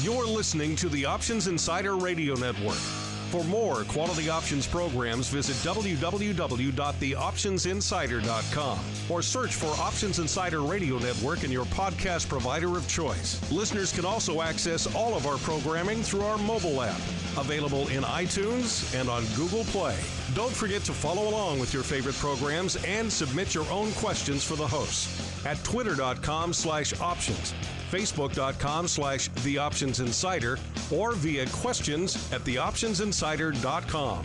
You're listening to the Options Insider Radio Network. For more quality options programs, visit www.theoptionsinsider.com or search for Options Insider Radio Network in your podcast provider of choice. Listeners can also access all of our programming through our mobile app, available in iTunes and on Google Play. Don't forget to follow along with your favorite programs and submit your own questions for the hosts at twitter.com/options, facebook.com/theoptionsinsider, or via questions at theoptionsinsider.com.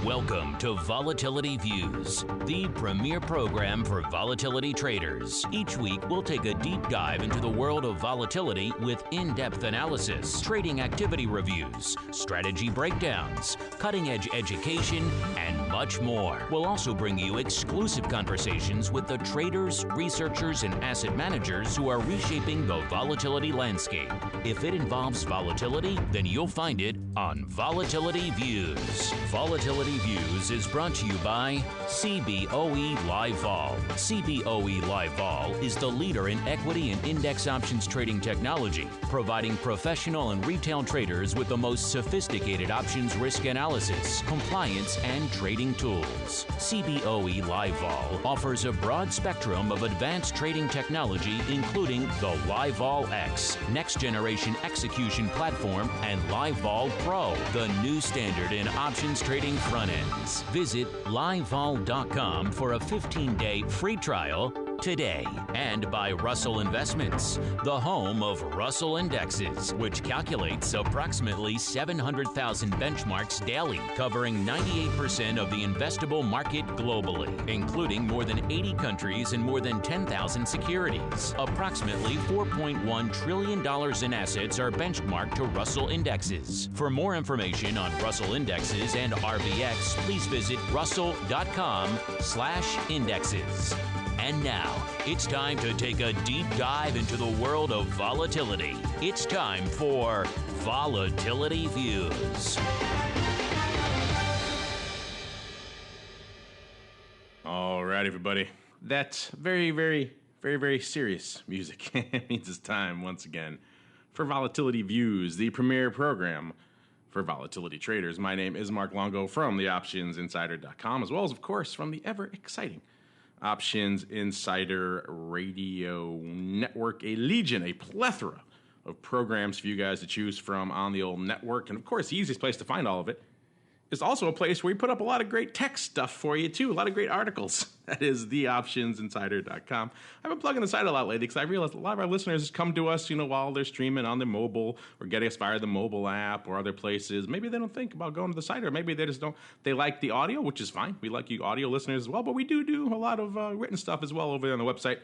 Welcome to Volatility Views, the premier program for volatility traders. Each week, we'll take a deep dive into the world of volatility with in-depth analysis, trading activity reviews, strategy breakdowns, cutting-edge education, and much more. We'll also bring you exclusive conversations with the traders, researchers, and asset managers who are reshaping the volatility landscape. If it involves volatility, then you'll find it on Volatility Views. Volatility Views is brought to you by CBOE Live Vol. CBOE Live Vol is the leader in equity and index options trading technology, providing professional and retail traders with the most sophisticated options risk analysis, compliance, and trading tools. CBOE Live Vol offers a broad spectrum of advanced trading technology, including the Live Vol X, next generation execution platform, and Live Vol Pro, the new standard in options trading front ends. Visit livevol.com for a 15-day free trial today. And by Russell Investments, the home of Russell Indexes, which calculates approximately 700,000 benchmarks daily, covering 98% of the investable market globally, including more than 80 countries and more than 10,000 securities. Approximately $4.1 trillion in assets are benchmarked to Russell Indexes. For more information on Russell Indexes and RVX, please visit russell.com/indexes. And now, it's time to take a deep dive into the world of volatility. It's time for Volatility Views. All right, everybody. That's very serious music. It means it's time, once again, for Volatility Views, the premier program for volatility traders. My name is Mark Longo from theoptionsinsider.com, as well as, of course, from the ever-exciting Options Insider Radio Network, a legion, a plethora of programs for you guys to choose from on the old network. And of course, the easiest place to find all of it is also a place where we put up a lot of great tech stuff for you too, a lot of great articles. That is theoptionsinsider.com. I've been plugging the site a lot lately because I realized a lot of our listeners come to us, while they're streaming on their mobile or getting us via the mobile app or other places. Maybe they don't think about going to the site, or maybe they just don't. They like the audio, which is fine. We like you audio listeners as well, but we do a lot of written stuff as well over there on the website.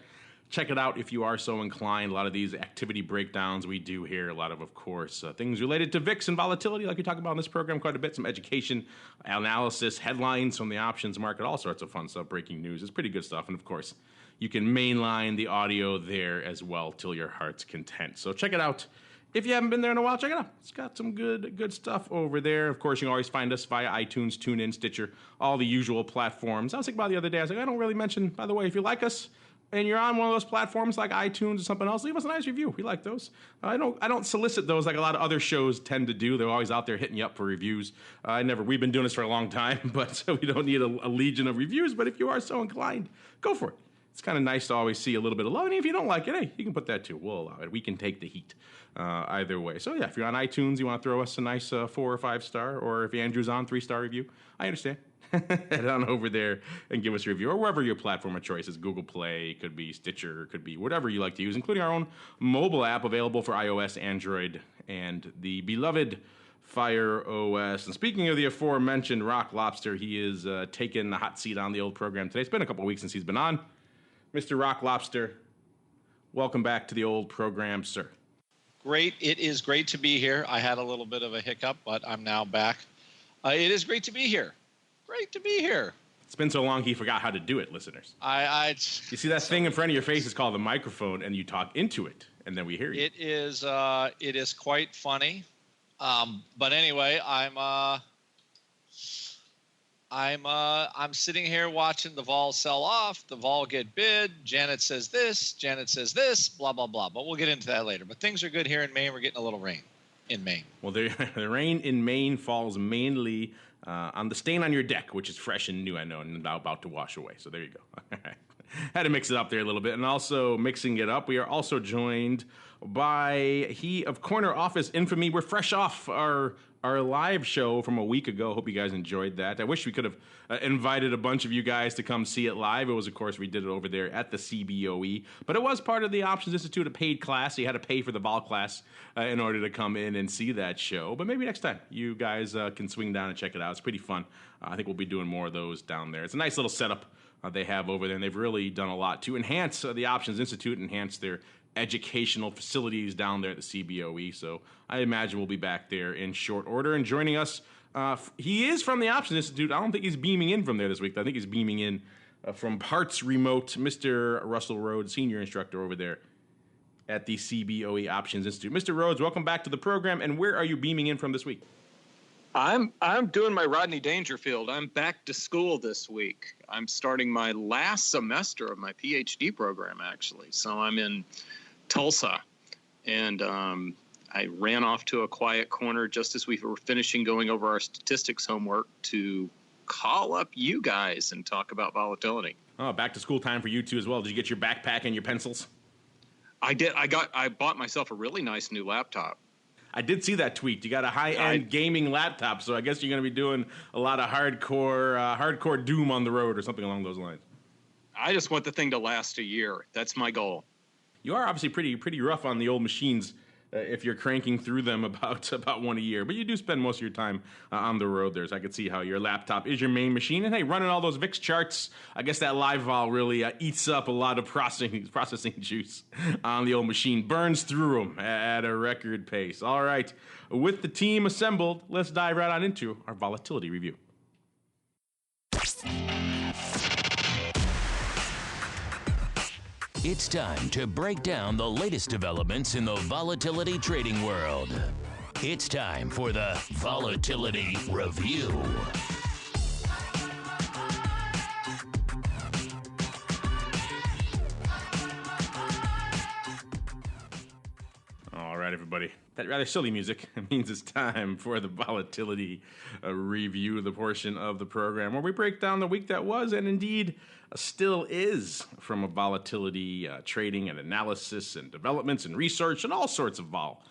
Check it out if you are so inclined. A lot of these activity breakdowns we do here. A lot of course, things related to VIX and volatility, like we talk about in this program quite a bit. Some education, analysis, headlines from the options market, all sorts of fun stuff, breaking news. It's pretty good stuff. And of course, you can mainline the audio there as well till your heart's content. So check it out. If you haven't been there in a while, check it out. It's got some good stuff over there. Of course, you can always find us via iTunes, TuneIn, Stitcher, all the usual platforms. I was thinking about the other day, I don't really mention, by the way, if you like us, and you're on one of those platforms like iTunes or something else, leave us a nice review. We like those. I don't solicit those like a lot of other shows tend to do. They're always out there hitting you up for reviews. We've been doing this for a long time, but we don't need a legion of reviews. But if you are so inclined, go for it. It's kind of nice to always see a little bit of love. And if you don't like it, hey, you can put that too. We'll allow it. We can take the heat either way. So yeah, if you're on iTunes, you want to throw us a nice 4 or 5 star, or if Andrew's on 3-star review, I understand. Head on over there and give us a review, or wherever your platform of choice is. Google Play, could be Stitcher, could be whatever you like to use, including our own mobile app available for iOS, Android, and the beloved Fire OS. And speaking of the aforementioned Rock Lobster, he is taking the hot seat on the old program today. It's been a couple of weeks since he's been on. Mr. Rock Lobster, welcome back to the old program, sir. Great. It is great to be here. I had a little bit of a hiccup, but I'm now back. It is great to be here. Great to be here. It's been so long he forgot how to do it, listeners. You see that thing in front of your face is called a microphone, and you talk into it, and then we hear you. It is quite funny. But anyway, I'm sitting here watching the vol sell off, the vol get bid. Janet says this, blah blah blah. But we'll get into that later. But things are good here in Maine. We're getting a little rain in Maine. Well, the rain in Maine falls mainly on the stain on your deck, which is fresh and new, I know, and now about to wash away. So there you go. Had to mix it up there a little bit. And also mixing it up, we are also joined by he of Corner Office infamy. We're fresh off our live show from a week ago. Hope you guys enjoyed that. I wish we could have invited a bunch of you guys to come see it live. It was, of course, we did it over there at the CBOE. But it was part of the Options Institute, a paid class. So you had to pay for the vol class in order to come in and see that show. But maybe next time you guys can swing down and check it out. It's pretty fun. I think we'll be doing more of those down there. It's a nice little setup they have over there, and they've really done a lot to enhance the Options Institute, enhance their educational facilities down there at the CBOE. So I imagine we'll be back there in short order. And joining us, he is from the Options Institute. I don't think he's beaming in from there this week. I think he's beaming in from parts remote. Mr. Russell Rhodes, senior instructor over there at the CBOE Options Institute. Mr. Rhodes, welcome back to the program. And where are you beaming in from this week? I'm doing my Rodney Dangerfield. I'm back to school this week. I'm starting my last semester of my PhD program, actually. So I'm in Tulsa, and I ran off to a quiet corner just as we were finishing going over our statistics homework to call up you guys and talk about volatility. Oh, back to school time for you too as well. Did you get your backpack and your pencils? I did. I bought myself a really nice new laptop. I did see that tweet. You got a high-end gaming laptop, so I guess you're going to be doing a lot of hardcore Doom on the road or something along those lines. I just want the thing to last a year. That's my goal. You are obviously pretty rough on the old machines if you're cranking through them about one a year. But you do spend most of your time on the road there, so I could see how your laptop is your main machine. And hey, running all those VIX charts, I guess that live vol really eats up a lot of processing juice on the old machine, burns through them at a record pace. All right, with the team assembled, let's dive right on into our volatility review. It's time to break down the latest developments in the volatility trading world. It's time for the Volatility Review. All right, everybody. That rather silly music means it's time for the Volatility Review, the portion of the program where we break down the week that was and indeed still is from a volatility trading and analysis and developments and research and all sorts of vol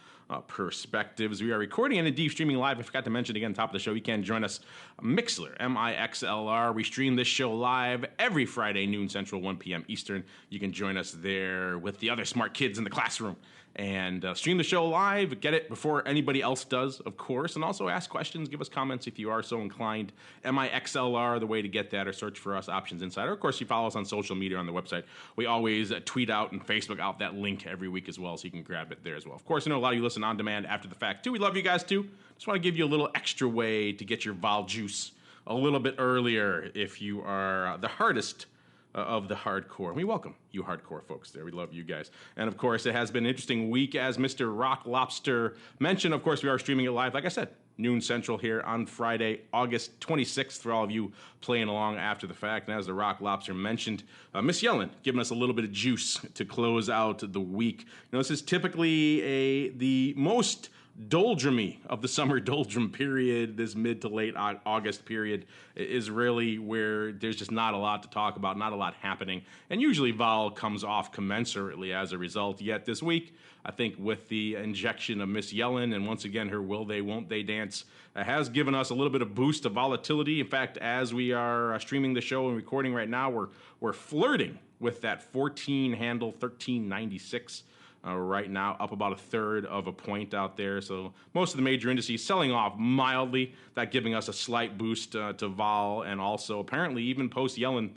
perspectives. We are recording and indeed streaming live. I forgot to mention again, top of the show, you can join us Mixlr, MIXLR. We stream this show live every Friday, noon Central, 1 p.m. Eastern. You can join us there with the other smart kids in the classroom and stream the show live, get it before anybody else does, of course, and also ask questions, give us comments if you are so inclined. MIXLR, the way to get that, or search for us, Options Insider. Of course, you follow us on social media on the website. We always tweet out and Facebook out that link every week as well, so you can grab it there as well. Of course, I know a lot of you listen on demand after the fact, too. We love you guys, too. Just want to give you a little extra way to get your vol juice a little bit earlier if you are the hardest of the hardcore. We welcome you hardcore folks there. We love you guys. And of course, it has been an interesting week, as Mr. Rock Lobster mentioned. Of course, we are streaming it live, like I said, noon Central here on Friday, August 26th, for all of you playing along after the fact. And as the Rock Lobster mentioned, Miss Yellen giving us a little bit of juice to close out the week. You know, this is typically the most doldrumy of the summer doldrum period. This mid to late August period is really where there's just not a lot to talk about, not a lot happening, and usually vol comes off commensurately as a result. Yet this week, I think with the injection of Miss Yellen and once again her will they won't they dance has given us a little bit of boost of volatility. In fact, as we are streaming the show and recording right now, we're flirting with that 14 handle, 1396 right now, up about a third of a point out there. So most of the major indices selling off mildly, that giving us a slight boost to vol. And also apparently even post Yellen,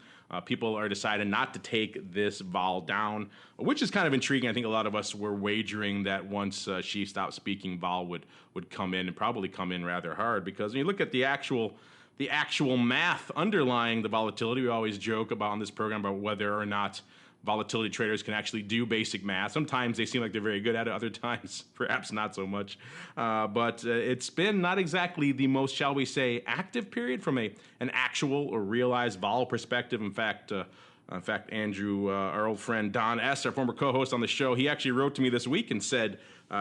people are deciding not to take this vol down, which is kind of intriguing. I think a lot of us were wagering that once she stopped speaking, vol would come in and probably come in rather hard, because when you look at the actual the actual math underlying the volatility. We always joke about on this program about whether or not volatility traders can actually do basic math. Sometimes they seem like they're very good at it. Other times, perhaps not so much. But it's been not exactly the most, shall we say, active period from an actual or realized vol perspective. In fact, Andrew, our old friend Don S., our former co-host on the show, he actually wrote to me this week and said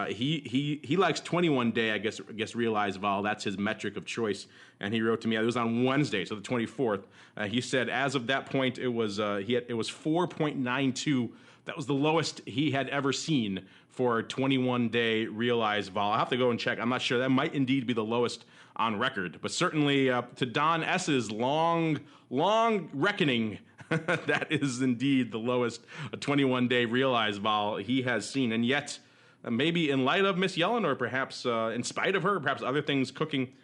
he likes 21-day, I guess realized vol. That's his metric of choice. And he wrote to me, it was on Wednesday, so the 24th. He said as of that point, it was 4.92. That was the lowest he had ever seen for a 21-day realized vol. I'll have to go and check. I'm not sure. That might indeed be the lowest on record. But certainly to Don S.'s long reckoning, that is indeed the lowest 21-day realized vol he has seen. And yet, maybe in light of Miss Yellen, or perhaps in spite of her, perhaps other things cooking,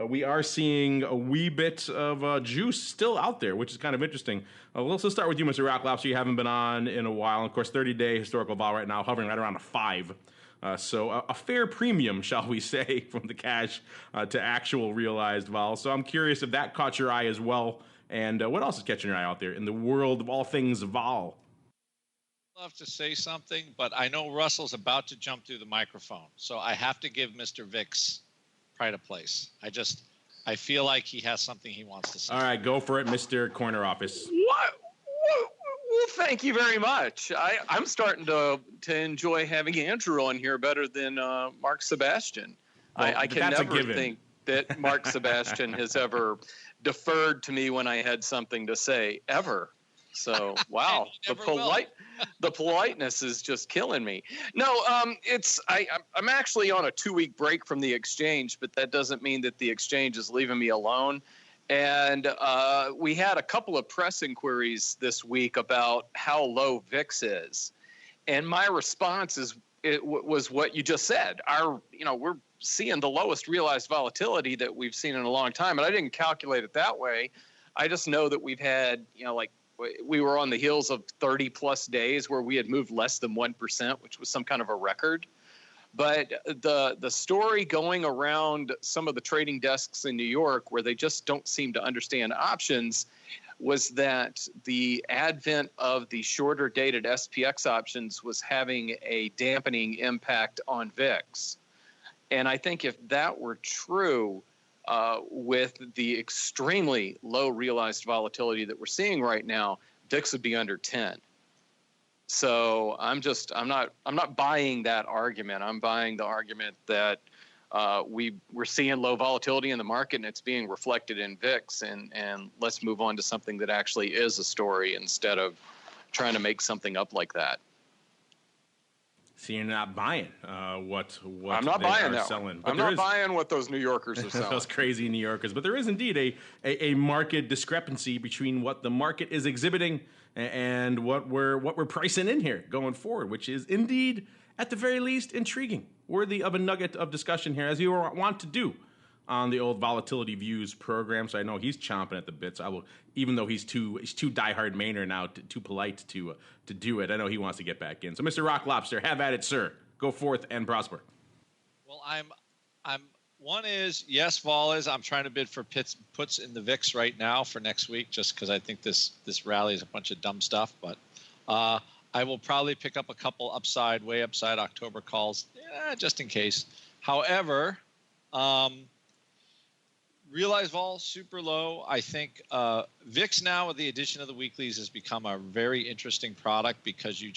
we are seeing a wee bit of juice still out there, which is kind of interesting. Let's start with you, Mr. Rock Lobster. You haven't been on in a while. And of course, 30-day historical vol right now hovering right around a 5. So a fair premium, shall we say, from the cash to actual realized vol. So I'm curious if that caught your eye as well. And what else is catching your eye out there in the world of all things vol? I'd love to say something, but I know Russell's about to jump through the microphone. So I have to give Mr. VIX pride of place. I feel like he has something he wants to say. All right, go for it, Mr. Corner Office. What? Well, thank you very much. I'm starting to enjoy having Andrew on here better than Mark Sebastian. Well, I can never think that Mark Sebastian has ever deferred to me when I had something to say, ever. So, wow, the politeness is just killing me. No, I'm actually on a 2-week break from the exchange, but that doesn't mean that the exchange is leaving me alone. And we had a couple of press inquiries this week about how low VIX is, and my response was what you just said. We're seeing the lowest realized volatility that we've seen in a long time, and I didn't calculate it that way. I just know that we've had, we were on the heels of 30 plus days where we had moved less than 1%, which was some kind of a record. But the story going around some of the trading desks in New York, where they just don't seem to understand options, was that the advent of the shorter dated SPX options was having a dampening impact on VIX. And I think if that were true, with the extremely low realized volatility that we're seeing right now, VIX would be under 10. So I'm not buying that argument. I'm buying the argument that we're seeing low volatility in the market and it's being reflected in VIX, and let's move on to something that actually is a story instead of trying to make something up like that. So you're not buying what I'm not buying that selling. I'm not buying what those New Yorkers are selling. Those crazy New Yorkers. But there is indeed a market discrepancy between what the market is exhibiting and what we're pricing in here going forward, which is indeed, at the very least, intriguing, worthy of a nugget of discussion here, as you want to do on the old Volatility Views program. So I know he's chomping at the bits. I will, even though he's too diehard Mainer now, too polite to do it. I know he wants to get back in. So Mr. Rock Lobster, have at it, sir. Go forth and prosper. Well, I'm one is, yes, vol is. I'm trying to bid for puts in the VIX right now for next week, just because I think this rally is a bunch of dumb stuff. But I will probably pick up a couple way upside October calls, just in case. However, realized vol super low. I think VIX now with the addition of the weeklies has become a very interesting product, because you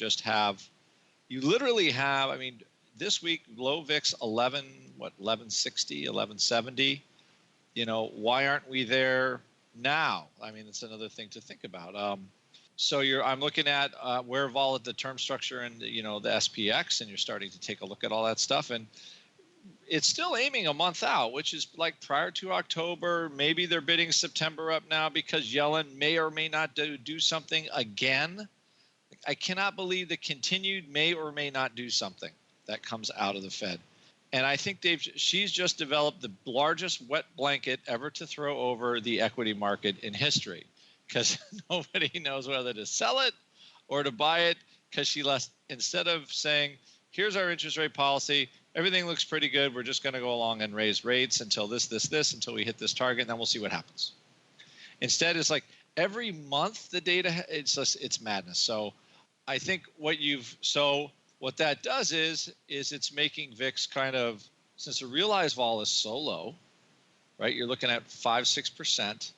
literally have, I mean, this week low VIX 1160, 1170. Why aren't we there now? I mean, it's another thing to think about. I'm looking at where vol at the term structure and the SPX, and you're starting to take a look at all that stuff, and it's still aiming a month out, which is like prior to October. Maybe they're bidding September up now because Yellen may or may not do something again. I cannot believe the continued may or may not do something that comes out of the Fed. And I think she's just developed the largest wet blanket ever to throw over the equity market in history, because nobody knows whether to sell it or to buy it, because instead of saying, here's our interest rate policy, everything looks pretty good. We're just going to go along and raise rates until this, until we hit this target, and then we'll see what happens. Instead, it's like every month the data, it's madness. So I think what that does is it's making VIX kind of, since the realized vol is so low, right? You're looking at 5-6%.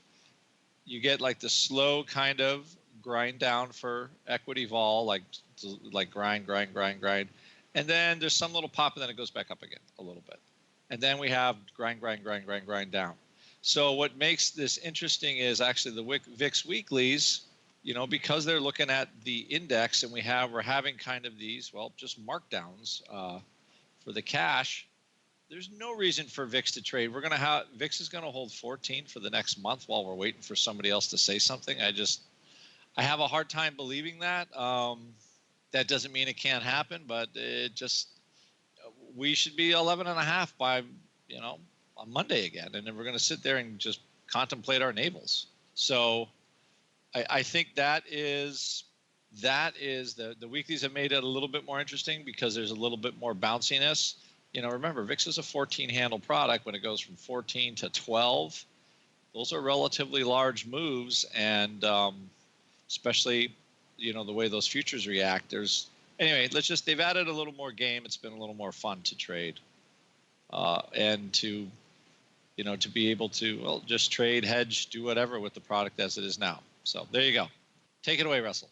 You get like the slow kind of grind down for equity vol, like grind. And then there's some little pop, and then it goes back up again a little bit. And then we have grind down. So what makes this interesting is actually the VIX weeklies, because they're looking at the index, and we're having kind of these, just markdowns for the cash. There's no reason for VIX to trade. VIX is going to hold 14 for the next month while we're waiting for somebody else to say something. I have a hard time believing that. That doesn't mean it can't happen, but we should be 11.5 by, on Monday again. And then we're going to sit there and just contemplate our navels. So I think that is the weeklies have made it a little bit more interesting because there's a little bit more bounciness. Remember, VIX is a 14 handle product. When it goes from 14 to 12, those are relatively large moves. And especially, the way those futures react. They've added a little more game. It's been a little more fun to trade, and to be able to just trade, hedge, do whatever with the product as it is now. So there you go. Take it away, Russell.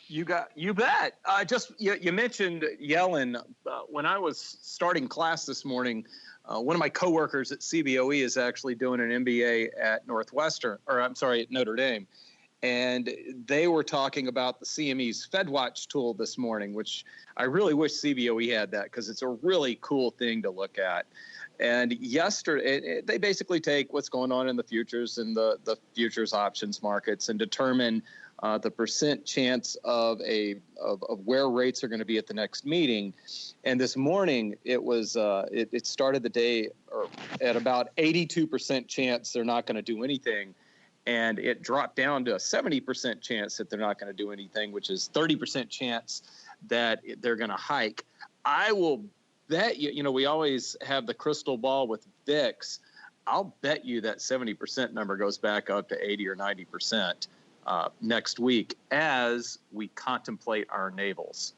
You bet. You mentioned Yellen. When I was starting class this morning, one of my coworkers at CBOE is actually doing an MBA at at Notre Dame. And they were talking about the CME's FedWatch tool this morning, which I really wish CBOE had that because it's a really cool thing to look at. And yesterday, they basically take what's going on in the futures and the futures options markets and determine the percent chance of where rates are going to be at the next meeting. And this morning, it started the day at about 82% chance they're not going to do anything. And it dropped down to a 70% chance that they're not going to do anything, which is 30% chance that they're going to hike. I will bet you, we always have the crystal ball with VIX. I'll bet you that 70% number goes back up to 80 or 90% next week as we contemplate our navels.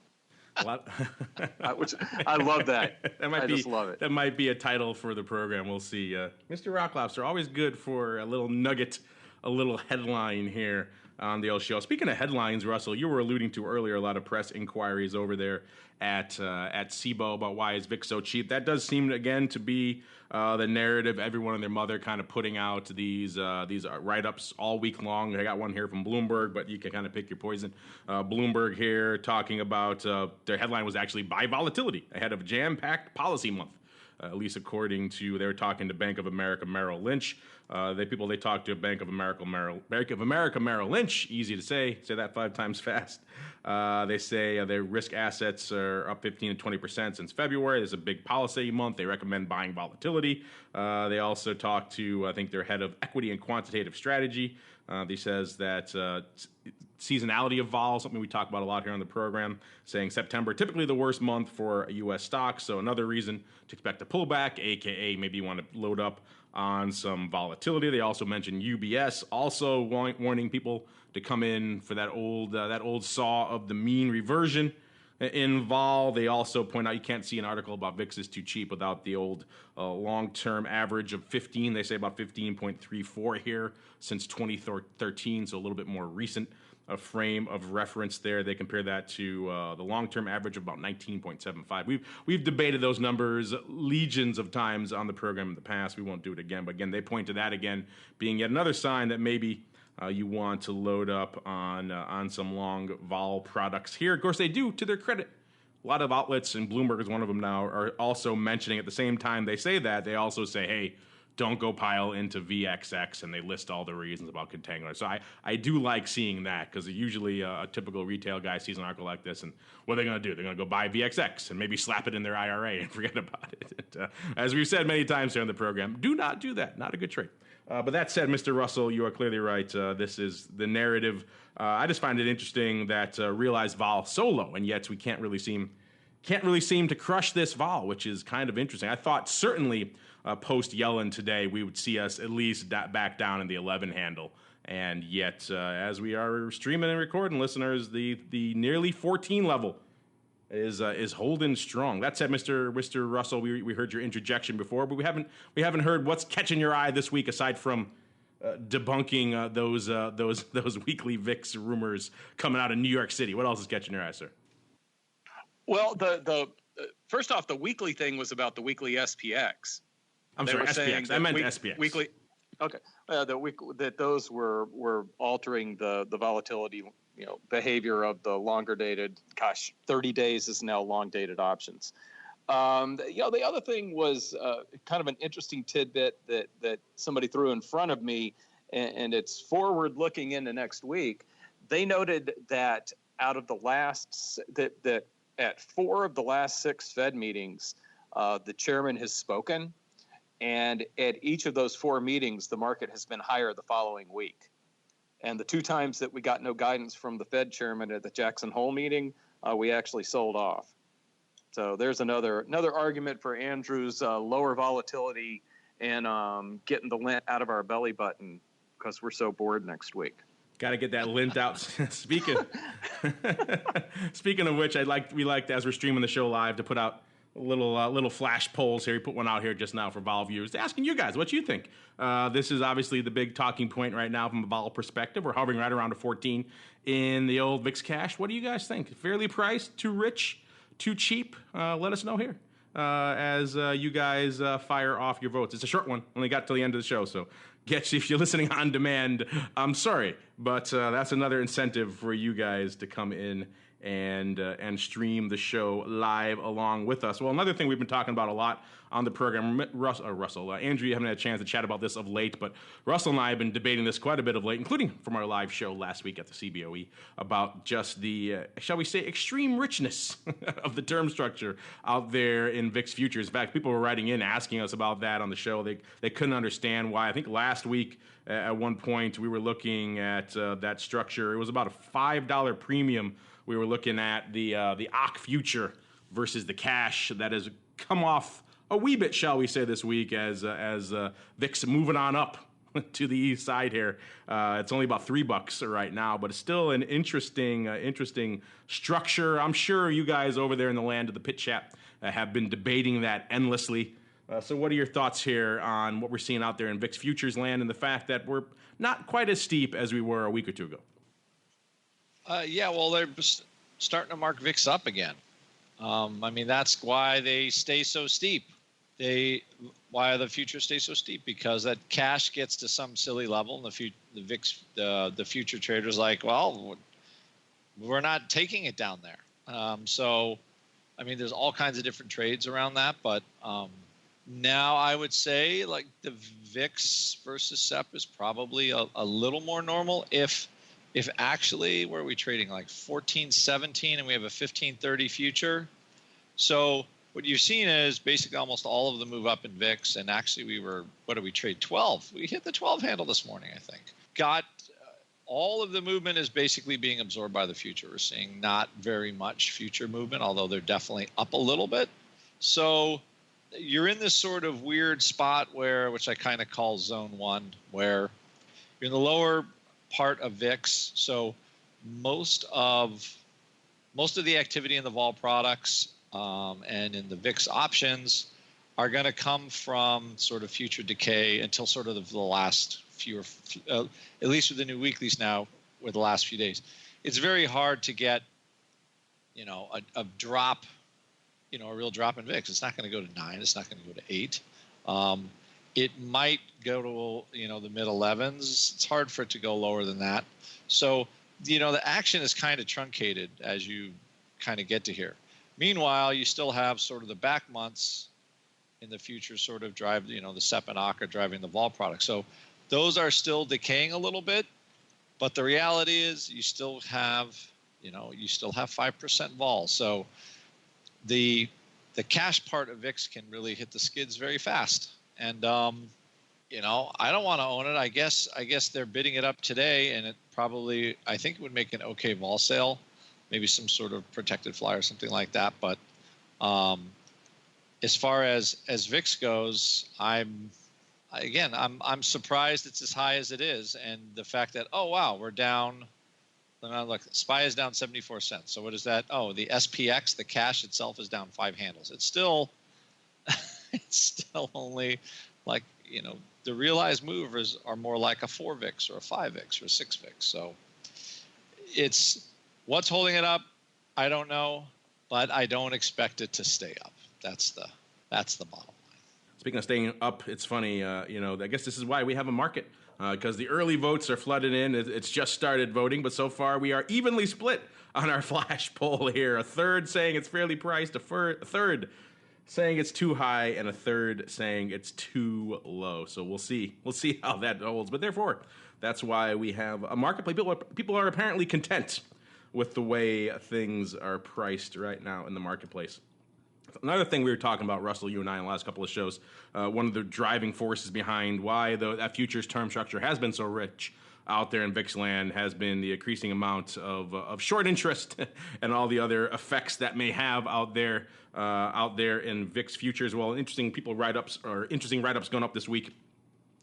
Which I love that. Just love it. That might be a title for the program. We'll see. Mr. Rock Lobster, always good for a little nugget, a little headline here on the old show. Speaking of headlines, Russell, you were alluding to earlier a lot of press inquiries over there at SIBO about why is VIX so cheap. That does seem, again, to be the narrative. Everyone and their mother kind of putting out these write-ups all week long. I got one here from Bloomberg, but you can kind of pick your poison. Bloomberg here talking about their headline was actually buy volatility ahead of jam-packed policy month. At least according to, they were talking to Bank of America Merrill Lynch. They talked to Bank of America Merrill Lynch. Easy to say that 5 times fast. They say their risk assets are up 15 to 20% since February. There's a big policy month. They recommend buying volatility. They also talked to, I think, their head of equity and quantitative strategy. He says that seasonality of vol, something we talk about a lot here on the program, saying September typically the worst month for U.S. stocks, so another reason to expect a pullback, aka maybe you want to load up on some volatility. They also mentioned UBS, also warning people to come in for that old saw of the mean reversion in vol. They also point out you can't see an article about VIX is too cheap without the old long-term average of 15. They say about 15.34 here since 2013, so a little bit more recent frame of reference there. They compare that to the long-term average of about 19.75. We've debated those numbers legions of times on the program in the past. We won't do it again. But again, they point to that again being yet another sign that maybe you want to load up on some long vol products here. Of course, they do, to their credit. A lot of outlets, and Bloomberg is one of them now, are also mentioning at the same time they say that, they also say, hey, don't go pile into VXX, and they list all the reasons about contango. So I do like seeing that, because usually a typical retail guy sees an article like this, and what are they going to do? They're going to go buy VXX and maybe slap it in their IRA and forget about it. And, as we've said many times here on the program, do not do that. Not a good trade. But that said, Mr. Russell, you are clearly right. This is the narrative. I just find it interesting that realized vol so low, and yet we can't really seem can't really seem to crush this vol, which is kind of interesting. I thought certainly post Yellen today, we would see us at least back down in the 11 handle. And yet, as we are streaming and recording, listeners, the nearly 14 level is holding strong. That said, Mr. Russell, we heard your interjection before, but we haven't heard what's catching your eye this week aside from debunking those weekly VIX rumors coming out of New York City. What else is catching your eye, sir? Well, the first off, the weekly thing was about the weekly SPX. I'm sorry, SPX. I meant SPX. Weekly. Okay. That those were altering the volatility, behavior of the longer dated. 30 days is now long dated options. The other thing was kind of an interesting tidbit that somebody threw in front of me, and it's forward looking into next week. They noted that out of the last that at 4 of the last 6 Fed meetings, the chairman has spoken, and at each of those 4 meetings, the market has been higher the following week. And the 2 times that we got no guidance from the Fed chairman at the Jackson Hole meeting, we actually sold off. So there's another argument for Andrew's lower volatility and getting the lint out of our belly button because we're so bored next week. Got to get that lint out. Speaking of which, we liked as we're streaming the show live to put out little flash polls here. We put one out here just now for vol viewers, asking you guys what you think. This is obviously the big talking point right now from a vol perspective. We're hovering right around a 14 in the old VIX Cash. What do you guys think? Fairly priced? Too rich? Too cheap? Let us know here as you guys fire off your votes. It's a short one. Only got till the end of the show, so if you're listening on demand, I'm sorry, but that's another incentive for you guys to come in and stream the show live along with us. Well, another thing we've been talking about a lot on the program, Andrew, you haven't had a chance to chat about this of late, but Russell and I have been debating this quite a bit of late, including from our live show last week at the CBOE, about just the, shall we say, extreme richness of the term structure out there in VIX Futures. In fact, people were writing in asking us about that on the show. They couldn't understand why. I think last week at one point we were looking at that structure. It was about a $5 premium. We were looking at the OCC future versus the cash that has come off a wee bit, shall we say, this week as VIX moving on up to the east side here. It's only about $3 right now, but it's still an interesting structure. I'm sure you guys over there in the land of the pit chat have been debating that endlessly. So what are your thoughts here on what we're seeing out there in VIX Futures land and the fact that we're not quite as steep as we were a week or two ago? Well, they're starting to mark VIX up again. That's why they stay so steep. Why the futures stay so steep? Because that cash gets to some silly level, and the VIX, the future traders like, well, we're not taking it down there. There's all kinds of different trades around that, but now I would say like the VIX versus Sep is probably a little more normal if actually, where are we trading? Like 14.17, and we have a 15.30 future. So what you've seen is basically almost all of the move up in VIX, and actually what did we trade? 12. We hit the 12 handle this morning, I think. All of the movement is basically being absorbed by the future. We're seeing not very much future movement, although they're definitely up a little bit. So you're in this sort of weird spot which I kind of call zone 1, where you're in the lower part of VIX. So most of the activity in the vol products and in the VIX options are going to come from sort of future decay until sort of the last few, at least with the new weeklies now, with the last few days. It's very hard to get, a drop, a real drop in VIX. It's not going to go to 9. It's not going to go to 8. It might go to, the mid-11s. It's hard for it to go lower than that. So, the action is kind of truncated as you kind of get to here. Meanwhile, you still have sort of the back months in the future sort of drive, the Sep and OCC are driving the vol product. So those are still decaying a little bit. But the reality is you still have 5% vol. So the cash part of VIX can really hit the skids very fast. And, I don't want to own it. I guess they're bidding it up today, and I think it would make an okay vol sale, maybe some sort of protected fly or something like that. But As far as VIX goes, I'm surprised it's as high as it is, and the fact that we're down. Look, SPY is down 74 cents. So what is that? Oh, the SPX, the cash itself, is down 5 handles. It's still only like, the realized movers are more like a 4 VIX or a 5 VIX or a 6 VIX. So it's what's holding it up. I don't know, but I don't expect it to stay up. That's the bottom line. Speaking of staying up, it's funny, I guess this is why we have a market, because the early votes are flooded in. It's just started voting, but so far we are evenly split on our flash poll here. A third saying it's fairly priced, a third saying it's too high, and a third saying it's too low. So we'll see how that holds. But therefore, that's why we have a marketplace. People are apparently content with the way things are priced right now in the marketplace. Another thing we were talking about, Russell, you and I, in the last couple of shows, one of the driving forces behind why that futures term structure has been so rich out there in VIX land has been the increasing amount of short interest and all the other effects that may have out there in VIX futures. Well, interesting write-ups going up this week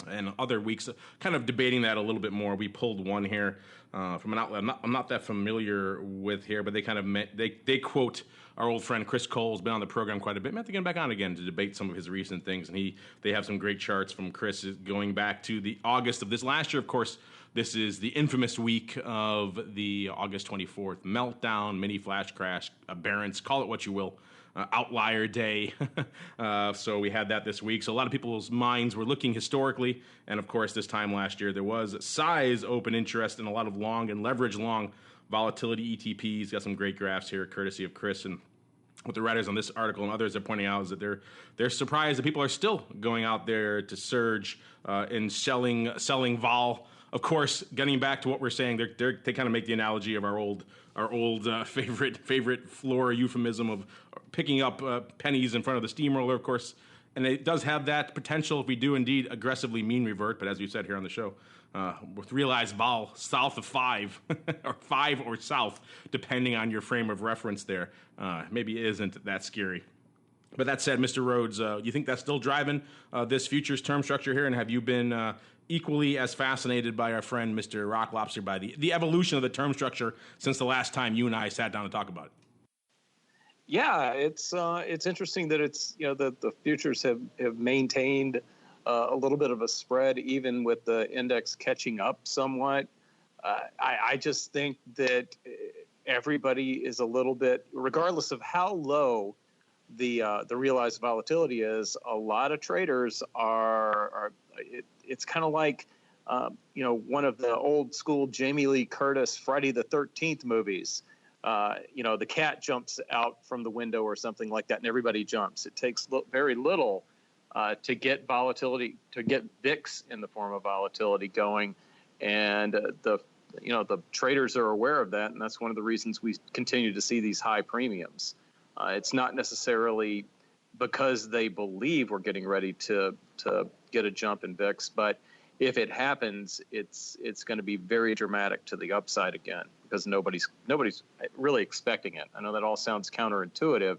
and other weeks, kind of debating that a little bit more. We pulled one here from an outlet I'm not that familiar with here, but they quote our old friend Chris Cole. Has been on the program quite a bit. I have to get him back on again to debate some of his recent things, and they have some great charts from Chris going back to the August of this last year. Of course, this is the infamous week of the August 24th meltdown, mini flash crash, aberrance, call it what you will. Outlier day. So we had that this week. So a lot of people's minds were looking historically. And of course, this time last year, there was size open interest in a lot of long and leverage long volatility ETPs. Got some great graphs here, courtesy of Chris. And what the writers on this article and others are pointing out is that they're surprised that people are still going out there to surge in selling vol. Of course, getting back to what we're saying, they kind of make the analogy of our old favorite floor euphemism of picking up pennies in front of the steamroller, of course. And it does have that potential if we do indeed aggressively mean revert. But as we said here on the show, with realized vol south of 5 or 5 or south, depending on your frame of reference there, maybe it isn't that scary. But that said, Mr. Rhodes, you think that's still driving this futures term structure here? And have you been equally as fascinated by our friend Mr. Rock Lobster by the evolution of the term structure since the last time you and I sat down to talk about it? Yeah, it's interesting that it's the futures have maintained a little bit of a spread even with the index catching up somewhat. I just think that everybody is a little bit, regardless of how low the realized volatility is, a lot of traders are it's kind of like one of the old school Jamie Lee Curtis Friday the 13th movies. The cat jumps out from the window or something like that, and everybody jumps. It takes very little to get volatility, to get VIX in the form of volatility going, and the traders are aware of that, and that's one of the reasons we continue to see these high premiums. It's not necessarily because they believe we're getting ready to get a jump in VIX, but if it happens, it's going to be very dramatic to the upside again because nobody's really expecting it. I know that all sounds counterintuitive,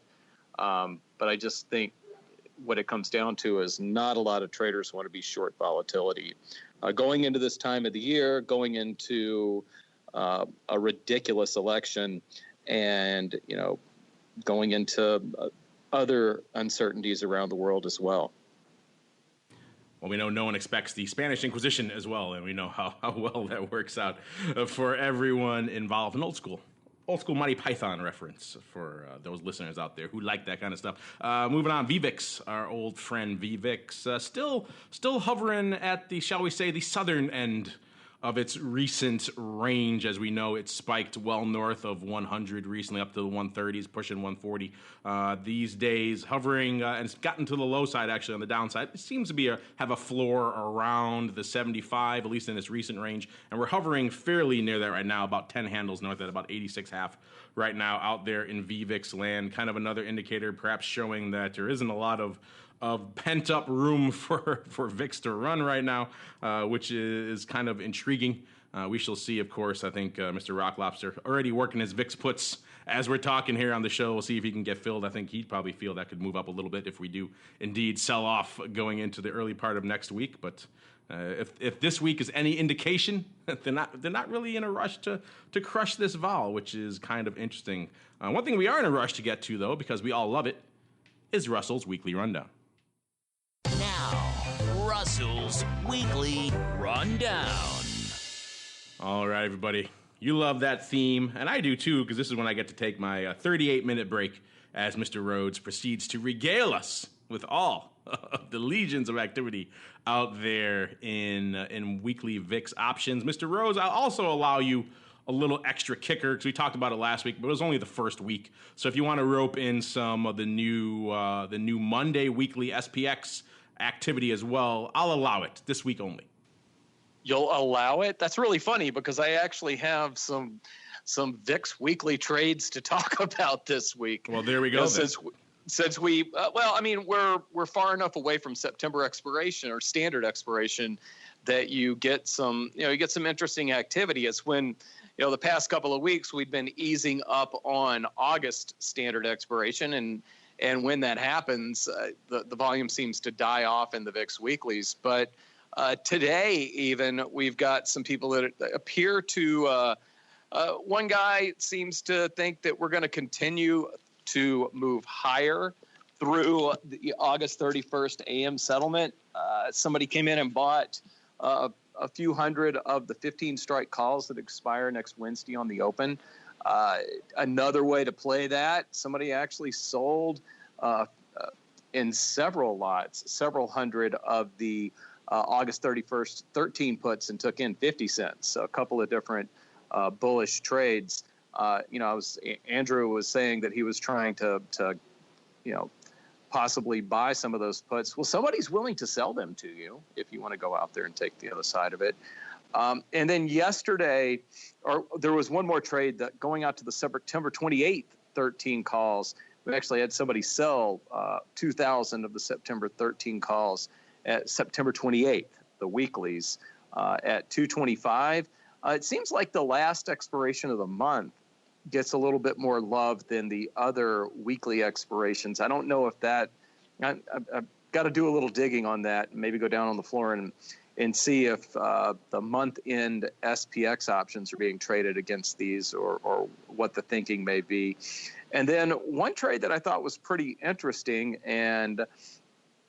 but I just think what it comes down to is not a lot of traders want to be short volatility. Going into this time of the year, going into a ridiculous election, and going into other uncertainties around the world as well. Well, we know no one expects the Spanish Inquisition as well, and we know how well that works out for everyone involved. An old school Monty Python reference for those listeners out there who like that kind of stuff. Moving on, VVIX, our old friend VVIX, still hovering at the, shall we say, the southern end of its recent range. As we know, it spiked well north of 100 recently, up to the 130s, pushing 140 these days, hovering, and it's gotten to the low side, actually, on the downside. It seems to have a floor around the 75, at least in its recent range, and we're hovering fairly near that right now, about 10 handles north at about 86.5 right now out there in VVIX land. Kind of another indicator, perhaps showing that there isn't a lot of pent-up room for VIX to run right now, which is kind of intriguing. We shall see, of course. I think Mr. Rock Lobster already working his VIX puts as we're talking here on the show. We'll see if he can get filled. I think he'd probably feel that could move up a little bit if we do indeed sell off going into the early part of next week. But if this week is any indication, they're not really in a rush to crush this vol, which is kind of interesting. One thing we are in a rush to get to, though, because we all love it, is Russell's Weekly Rundown. Now, Russell's Weekly Rundown. All right, everybody. You love that theme, and I do too, because this is when I get to take my 38-minute break as Mr. Rhodes proceeds to regale us with all of the legions of activity out there in weekly VIX options. Mr. Rhodes, I'll also allow you a little extra kicker, because we talked about it last week, but it was only the first week. So if you want to rope in some of the new Monday weekly SPX activity as well, I'll allow it this week only. You'll allow it? That's really funny, because I actually have some VIX weekly trades to talk about this week. Well, there we go. Since we, we're far enough away from September expiration or standard expiration that you get some interesting activity. It's when, the past couple of weeks we've been easing up on August standard expiration, and when that happens, the volume seems to die off in the VIX weeklies. But today, even, we've got some people that appear to, one guy seems to think that we're going to continue to move higher through the August 31st AM settlement. Somebody came in and bought a few hundred of the 15 strike calls that expire next Wednesday on the open. Another way to play that, somebody actually sold in several lots, several hundred of the August 31st 13 puts and took in 50 cents. So a couple of different bullish trades. Andrew was saying that he was trying to possibly buy some of those puts. Well, somebody's willing to sell them to you if you want to go out there and take the other side of it. And then yesterday, there was one more trade that going out to the September 28th 13 calls. We actually had somebody sell 2,000 of the September 13 calls at September 28th, the weeklies, at 225. It seems like the last expiration of the month gets a little bit more love than the other weekly expirations. I don't know if that I've got to do a little digging on that, and maybe go down on the floor and see if the month-end SPX options are being traded against these, or what the thinking may be. And then one trade that I thought was pretty interesting, and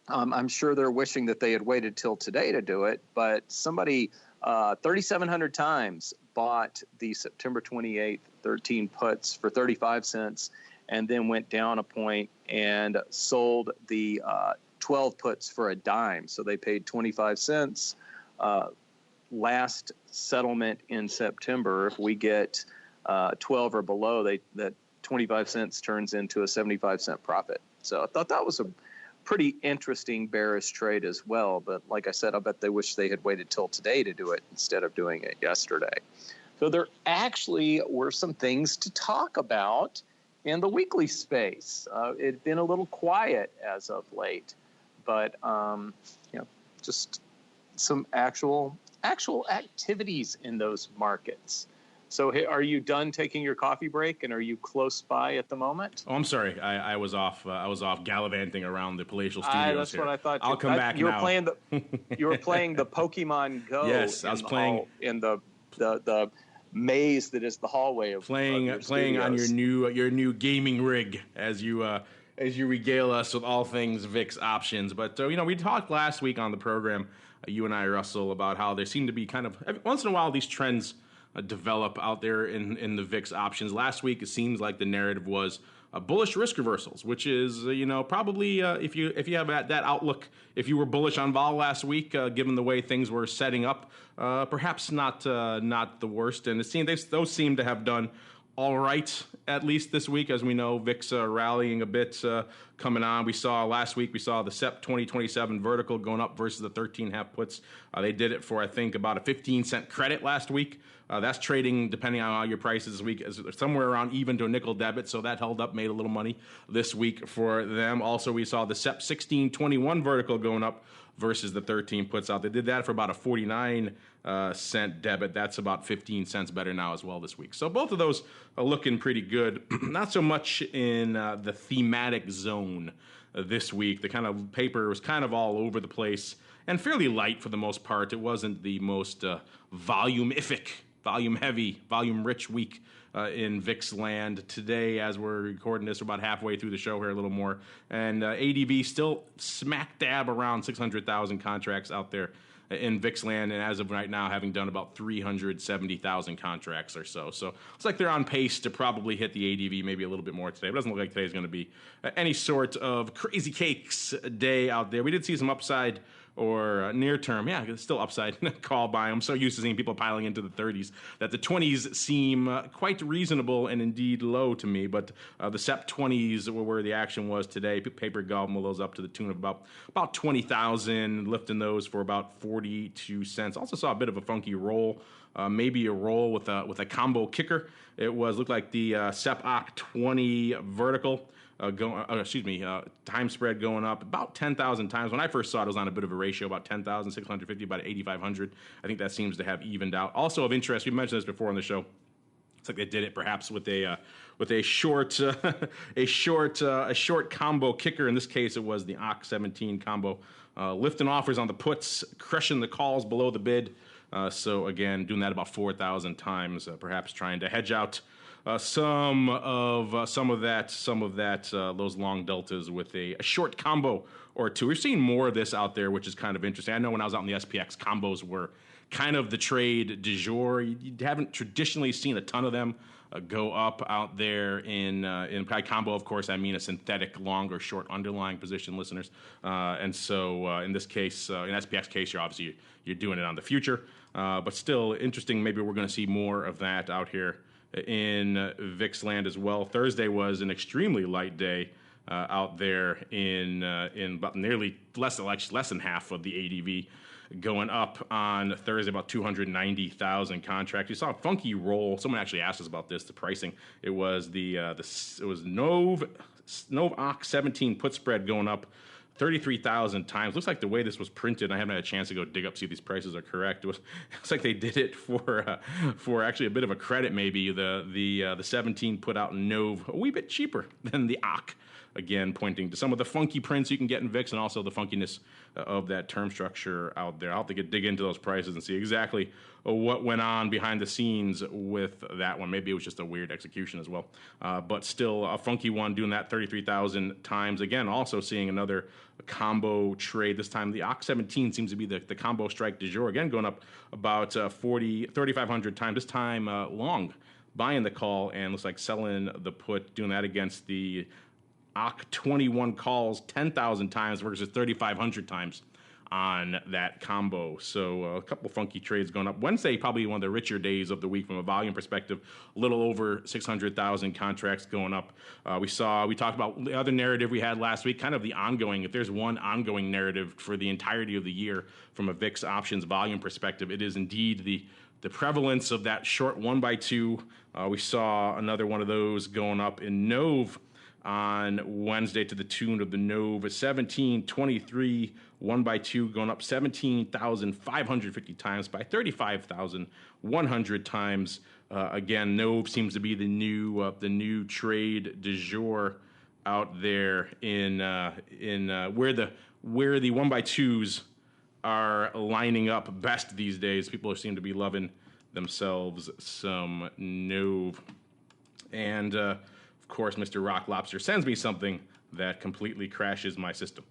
I'm sure they're wishing that they had waited till today to do it, but somebody 3,700 times bought the September 28th 13 puts for 35 cents and then went down a point and sold the 12 puts for a dime. So they paid 25 cents. Last settlement in September, if we get 12 or below, that 25 cents turns into a 75-cent profit. So I thought that was a pretty interesting bearish trade as well. But like I said, I bet they wish they had waited till today to do it instead of doing it yesterday. So there actually were some things to talk about in the weekly space. It's been a little quiet as of late, but just some actual activities in those markets. So are you done taking your coffee break, and are you close by at the moment? Oh, I'm sorry. I was off. I was off gallivanting around the palatial studios. That's here. what I thought. I'll come back now. You were playing the Pokemon Go. Yes, I was playing in the maze that is the hallway of playing on your new gaming rig as you regale us with all things VIX options. But we talked last week on the program, you and I, Russell, about how there seem to be kind of once in a while these trends develop out there in the VIX options. Last week, it seems like the narrative was bullish risk reversals, which is, probably if you have that outlook, if you were bullish on vol last week, given the way things were setting up, perhaps not the worst. And those seem to have done all right, at least this week. As we know, VIX rallying a bit coming on. Last week we saw the Sep 2027 vertical going up versus the 13.5 puts. They did it for, I think, about a 15-cent credit last week. That's trading, depending on how your price is this week, somewhere around even to a nickel debit. So that held up, made a little money this week for them. Also, we saw the Sep 1621 vertical going up versus the 13 puts out. They did that for about a 49 cent debit. That's about 15 cents better now as well this week. So both of those are looking pretty good. Not so much in the thematic zone this week. The kind of paper was kind of all over the place and fairly light for the most part. It wasn't the most volume-heavy, volume-rich week in VIX land. Today, as we're recording this, we're about halfway through the show here, a little more. And ADV still smack dab around 600,000 contracts out there in VIX land, and as of right now, having done about 370,000 contracts or so. So it's like they're on pace to probably hit the ADV maybe a little bit more today. It doesn't look like today's going to be any sort of crazy cakes day out there. We did see some upside or near term, yeah, it's still upside call by. I'm so used to seeing people piling into the 30s that the 20s seem quite reasonable and indeed low to me. But the Sep 20s were where the action was today. Paper gobbling those up to the tune of about 20,000, lifting those for about 42 cents. Also saw a bit of a funky roll. Maybe a roll with a combo kicker. It looked like the Sep OC 20 vertical. Time spread going up about 10,000 times. When I first saw it, it was on a bit of a ratio, about 10,650, about 8,500. I think that seems to have evened out. Also of interest, we mentioned this before on the show. It's like they did it perhaps with a short combo kicker. In this case, it was the OC 17 combo, lifting offers on the puts, crushing the calls below the bid. So again, doing that about 4,000 times, perhaps trying to hedge out some of that those long deltas with a short combo or two. We're seeing more of this out there, which is kind of interesting. I know when I was out in the SPX, combos were kind of the trade du jour. You haven't traditionally seen a ton of them go up out there in by combo. Of course, I mean a synthetic long or short underlying position, listeners. And so in this case, in SPX case, you're doing it on the future. But still interesting. Maybe we're going to see more of that out here in VIX land as well. Thursday was an extremely light day out there in about nearly less than half of the ADV going up on Thursday, about 290,000 contracts. You saw a funky roll. Someone actually asked us about this, the pricing. It was Nov OC 17 put spread going up 33,000 times. Looks like the way this was printed, I haven't had a chance to go dig up, see if these prices are correct. Looks like they did it for actually a bit of a credit maybe. The 17 put out Nov a wee bit cheaper than the OC. Again, pointing to some of the funky prints you can get in VIX and also the funkiness of that term structure out there. I'll have to dig into those prices and see exactly what went on behind the scenes with that one. Maybe it was just a weird execution as well. But still a funky one doing that 33,000 times. Again, also seeing another combo trade. This time the OC 17 seems to be the combo strike du jour. Again, going up about 3,500 times. This time long, buying the call and looks like selling the put, doing that against the OC 21 calls 10,000 times versus 3,500 times on that combo. So a couple funky trades going up. Wednesday, probably one of the richer days of the week from a volume perspective. A little over 600,000 contracts going up. We talked about the other narrative we had last week, kind of the ongoing. If there's one ongoing narrative for the entirety of the year from a VIX options volume perspective, it is indeed the prevalence of that short 1x2. We saw another one of those going up in Nov on Wednesday to the tune of the Nov 1723 1x2 going up 17,550 times by 35,100 times. Again, Nov seems to be the new trade du jour out there in where the 1x2s are lining up best these days. People seem to be loving themselves some Nov. And of course, Mr. Rock Lobster sends me something that completely crashes my system.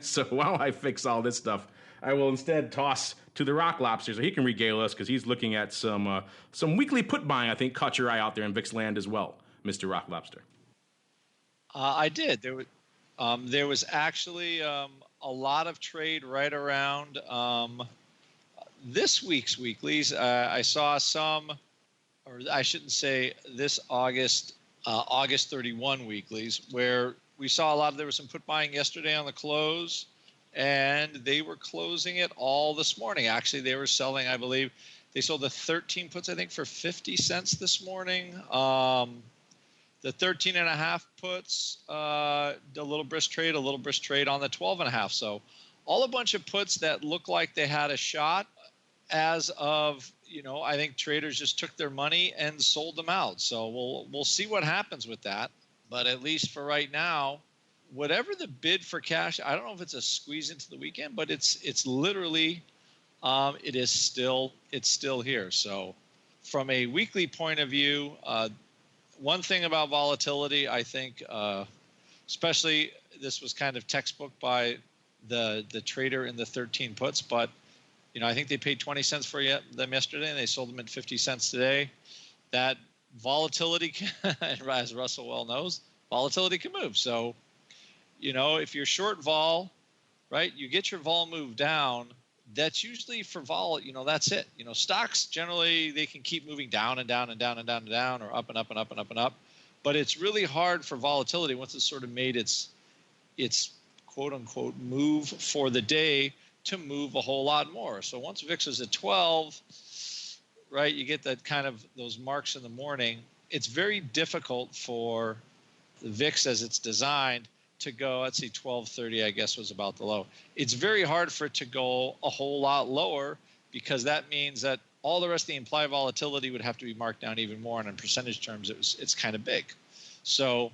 So while I fix all this stuff, I will instead toss to the Rock Lobster so he can regale us because he's looking at some weekly put buying. I think caught your eye out there in VIX land as well, Mr. Rock Lobster. I did. There was actually a lot of trade right around this week's weeklies. I saw some, or I shouldn't say this August 31 weeklies, where we saw there was some put buying yesterday on the close, and they were closing it all this morning. Actually, they were selling, I believe, they sold the 13 puts, I think, for 50 cents this morning. The 13.5 puts, a little brisk trade on the 12.5. So all a bunch of puts that look like they had a shot as of, I think traders just took their money and sold them out. So we'll see what happens with that. But at least for right now, whatever the bid for cash, I don't know if it's a squeeze into the weekend, but it's literally it's still here. So from a weekly point of view, one thing about volatility, I think, especially this was kind of textbook by the trader in the 13 puts, but I think they paid 20 cents for them yesterday, and they sold them at 50 cents today. That volatility, as Russell well knows, volatility can move. So, if you're short vol, right, you get your vol move down. That's usually for vol, that's it. Stocks generally, they can keep moving down and down and down and down and down, or up and up and up and up and up. But it's really hard for volatility once it's sort of made its quote unquote move for the day to move a whole lot more. So once VIX is at 12, right, you get that kind of those marks in the morning. It's very difficult for the VIX as it's designed to go, let's see, 1230, I guess, was about the low. It's very hard for it to go a whole lot lower, because that means that all the rest of the implied volatility would have to be marked down even more. And in percentage terms, it's kind of big. So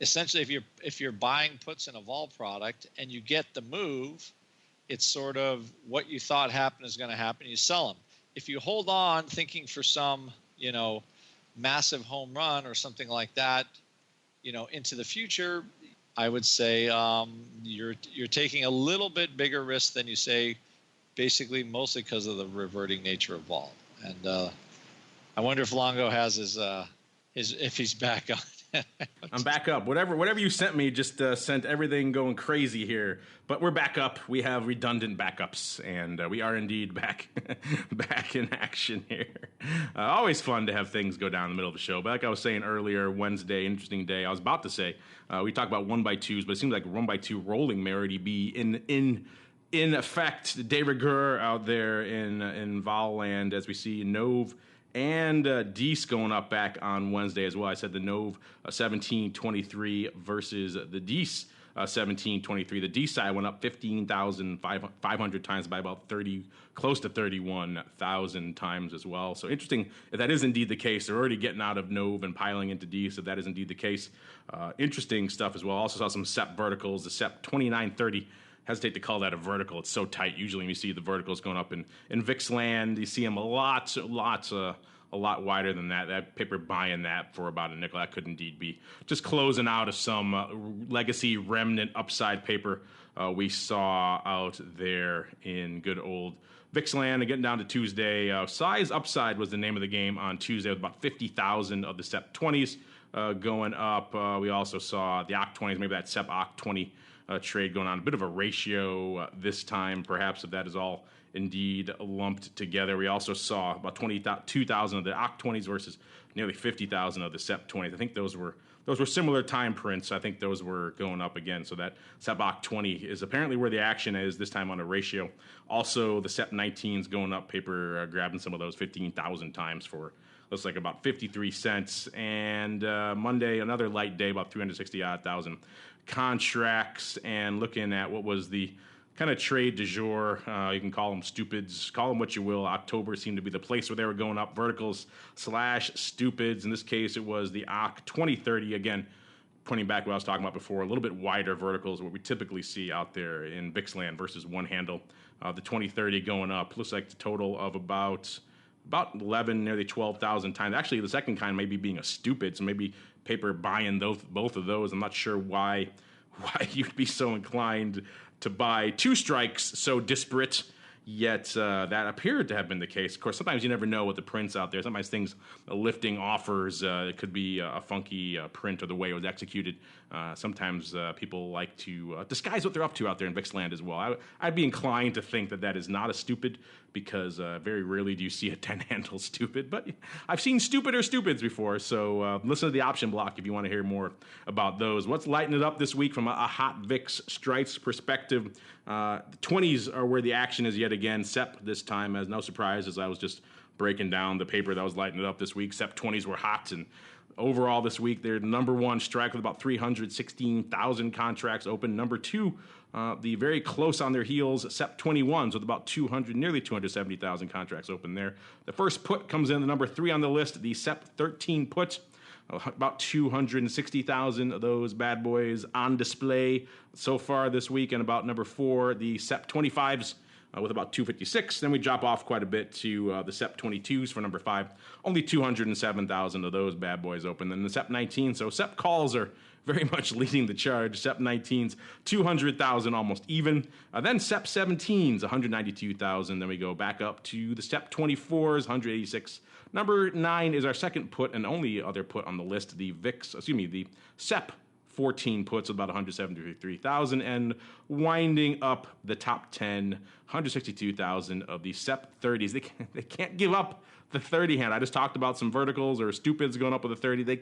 essentially, if you're buying puts in a vol product and you get the move, it's sort of what you thought happened is going to happen. You sell them. If you hold on thinking for some, massive home run or something like that, into the future, I would say you're taking a little bit bigger risk than you say, basically mostly because of the reverting nature of vol. And I wonder if Longo has his if he's back on. I'm back up. Whatever you sent me just sent everything going crazy here. But we're back up. We have redundant backups, and we are indeed back in action here. Always fun to have things go down in the middle of the show. But like I was saying earlier, Wednesday, interesting day. I was about to say we talk about 1x2s, but it seems like 1x2 rolling may already be in effect. De rigueur out there in vol land, as we see Nove and Dees going up back on Wednesday as well. I said the Nove 1723 versus the Dees 1723. The Dees side went up 15,500 times by about 30, close to 31,000 times as well. So interesting if that is indeed the case. They're already getting out of Nove and piling into Dees, if that is indeed the case. Interesting stuff as well. Also saw some Sep verticals. The Sep 2930. Hesitate to call that a vertical. It's so tight. Usually when you see the verticals going up in VIX land, you see them a lot wider than that. That paper buying that for about a nickel, that could indeed be just closing out of some legacy remnant upside paper we saw out there in good old VIX land. And getting down to Tuesday, size upside was the name of the game on Tuesday, with about 50,000 of the SEP 20s going up. We also saw the OCT 20s, maybe that SEP OCT 20 trade going on. A bit of a ratio this time, perhaps, if that is all indeed lumped together. We also saw about 22,000 of the OCT 20s versus nearly 50,000 of the SEP 20s. I think those were similar time prints. I think those were going up again. So that SEP OCT 20 is apparently where the action is, this time on a ratio. Also, the SEP 19s going up, paper grabbing some of those 15,000 times for, looks like about 53 cents. And Monday, another light day, about 360,000 contracts. And looking at what was the kind of trade du jour, you can call them stupids, call them what you will. October seemed to be the place where they were going up, verticals / stupids. In this case, it was the OCT 2030. Again, pointing back to what I was talking about before, a little bit wider verticals, what we typically see out there in VIX land versus one handle. The 2030 going up, looks like the total of about 11, nearly 12,000 times. Actually, the second kind maybe being a stupid, so maybe paper buying both of those. I'm not sure why you'd be so inclined to buy two strikes so disparate, yet that appeared to have been the case. Of course, sometimes you never know with the prints out there. Sometimes things, lifting offers, it could be a funky print or the way it was executed. Sometimes people like to disguise what they're up to out there in VIX land as well. I'd be inclined to think that is not a stupid, because very rarely do you see a 10-handle stupid. But I've seen stupider stupids before, so listen to the option block if you want to hear more about those. What's lighting it up this week from a hot VIX strikes perspective? The 20s are where the action is yet again. SEP this time, as no surprise, as I was just breaking down the paper that was lighting it up this week. SEP 20s were hot, and Overall this week, they're number one strike with about 316,000 contracts open. Number two, the very close on their heels, Sep 21s with about nearly 270,000 contracts open there. The first put comes in the number three on the list, the Sep 13 put. About 260,000 of those bad boys on display so far this week. And about number four, the Sep 25s with about 256. Then we drop off quite a bit to the Sep 22s for number five. Only 207,000 of those bad boys open. Then the Sep 19. So Sep calls are very much leading the charge. Sep 19s, 200,000 almost even. Then Sep 17s, 192,000. Then we go back up to the Sep 24s, 186. Number 9 is our second put and only other put on the list, the Sep 14 puts with about 173,000, and winding up the top 10, 162,000 of the Sep 30s. They can't give up the 30 hand. I just talked about some verticals or stupids going up with a 30.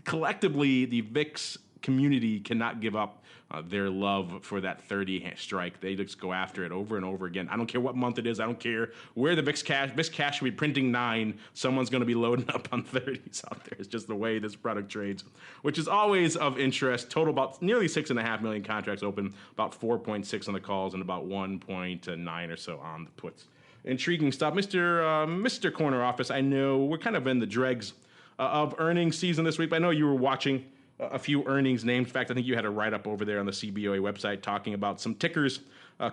Collectively, the VIX community cannot give up their love for that 30 strike. They just go after it over and over again. I don't care what month it is. I don't care where the VIX Cash should be printing 9. Someone's going to be loading up on 30s out there. It's just the way this product trades, which is always of interest. Total about nearly 6.5 million contracts open, about 4.6 on the calls, and about 1.9 or so on the puts. Intriguing stuff. Mr. Corner Office, I know we're kind of in the dregs of earnings season this week, but I know you were watching a few earnings names. In fact, I think you had a write-up over there on the CBOA website talking about some tickers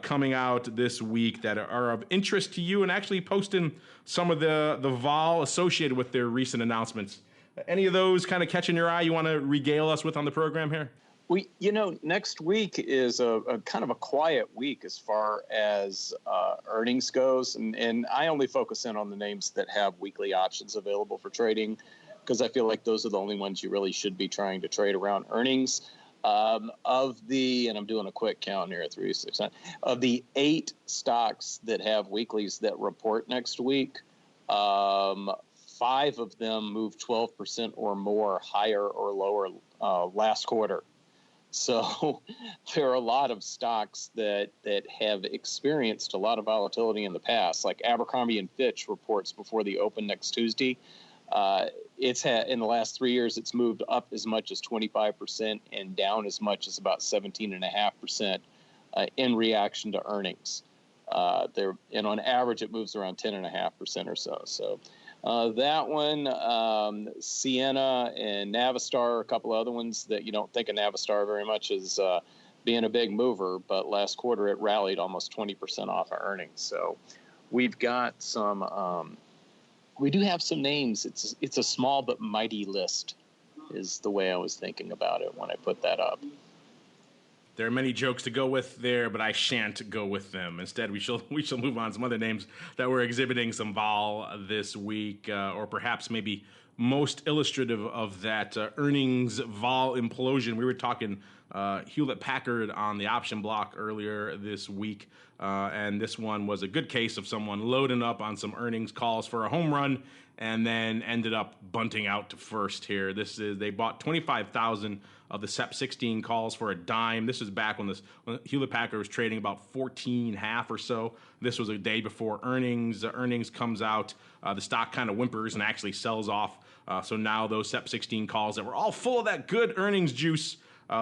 coming out this week that are of interest to you, and actually posting some of the vol associated with their recent announcements. Any of those kind of catching your eye you want to regale us with on the program here? Next week is a kind of a quiet week as far as earnings goes, and I only focus in on the names that have weekly options available for trading, because I feel like those are the only ones you really should be trying to trade around earnings. And I'm doing a quick count here, 3, 6, 9, of the 8 stocks that have weeklies that report next week, 5 of them moved 12% or more higher or lower last quarter. So there are a lot of stocks that have experienced a lot of volatility in the past, like Abercrombie & Fitch reports before the open next Tuesday. In the last 3 years, it's moved up as much as 25% and down as much as about 17.5% in reaction to earnings. And on average, it moves around 10.5% or so. So that one, Sienna and Navistar, a couple of other ones that you don't think of Navistar very much as being a big mover, but last quarter it rallied almost 20% off our earnings. So we've got some. We do have some names. It's a small but mighty list, is the way I was thinking about it when I put that up. There are many jokes to go with there, but I shan't go with them. Instead, we shall move on to some other names that were exhibiting some vol this week, or perhaps maybe most illustrative of that earnings vol implosion. We were talking Hewlett-Packard on the option block earlier this week, and this one was a good case of someone loading up on some earnings calls for a home run and then ended up bunting out to first here. They bought 25,000 of the Sep 16 calls for a dime. This is back when Hewlett-Packard was trading about 14.5 or so. This was a day before earnings. Earnings comes out. The stock kind of whimpers and actually sells off. So now those Sep 16 calls that were all full of that good earnings juice,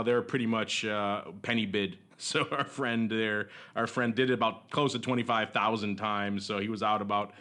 they're pretty much penny bid. So our friend did it about close to 25,000 times. So he was out about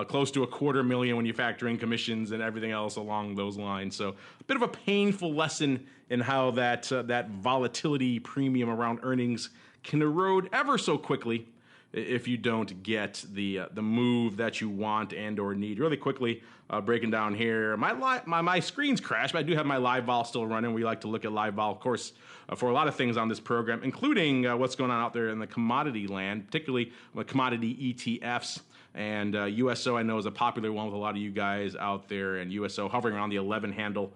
close to $250,000 when you factor in commissions and everything else along those lines. So a bit of a painful lesson in how that volatility premium around earnings can erode ever so quickly if you don't get the move that you want and or need. Really quickly, breaking down here, my screen's crashed, but I do have my live vol still running. We like to look at live vol, of course, for a lot of things on this program, including what's going on out there in the commodity land, particularly with commodity ETFs. And USO, I know, is a popular one with a lot of you guys out there, and USO hovering around the 11 handle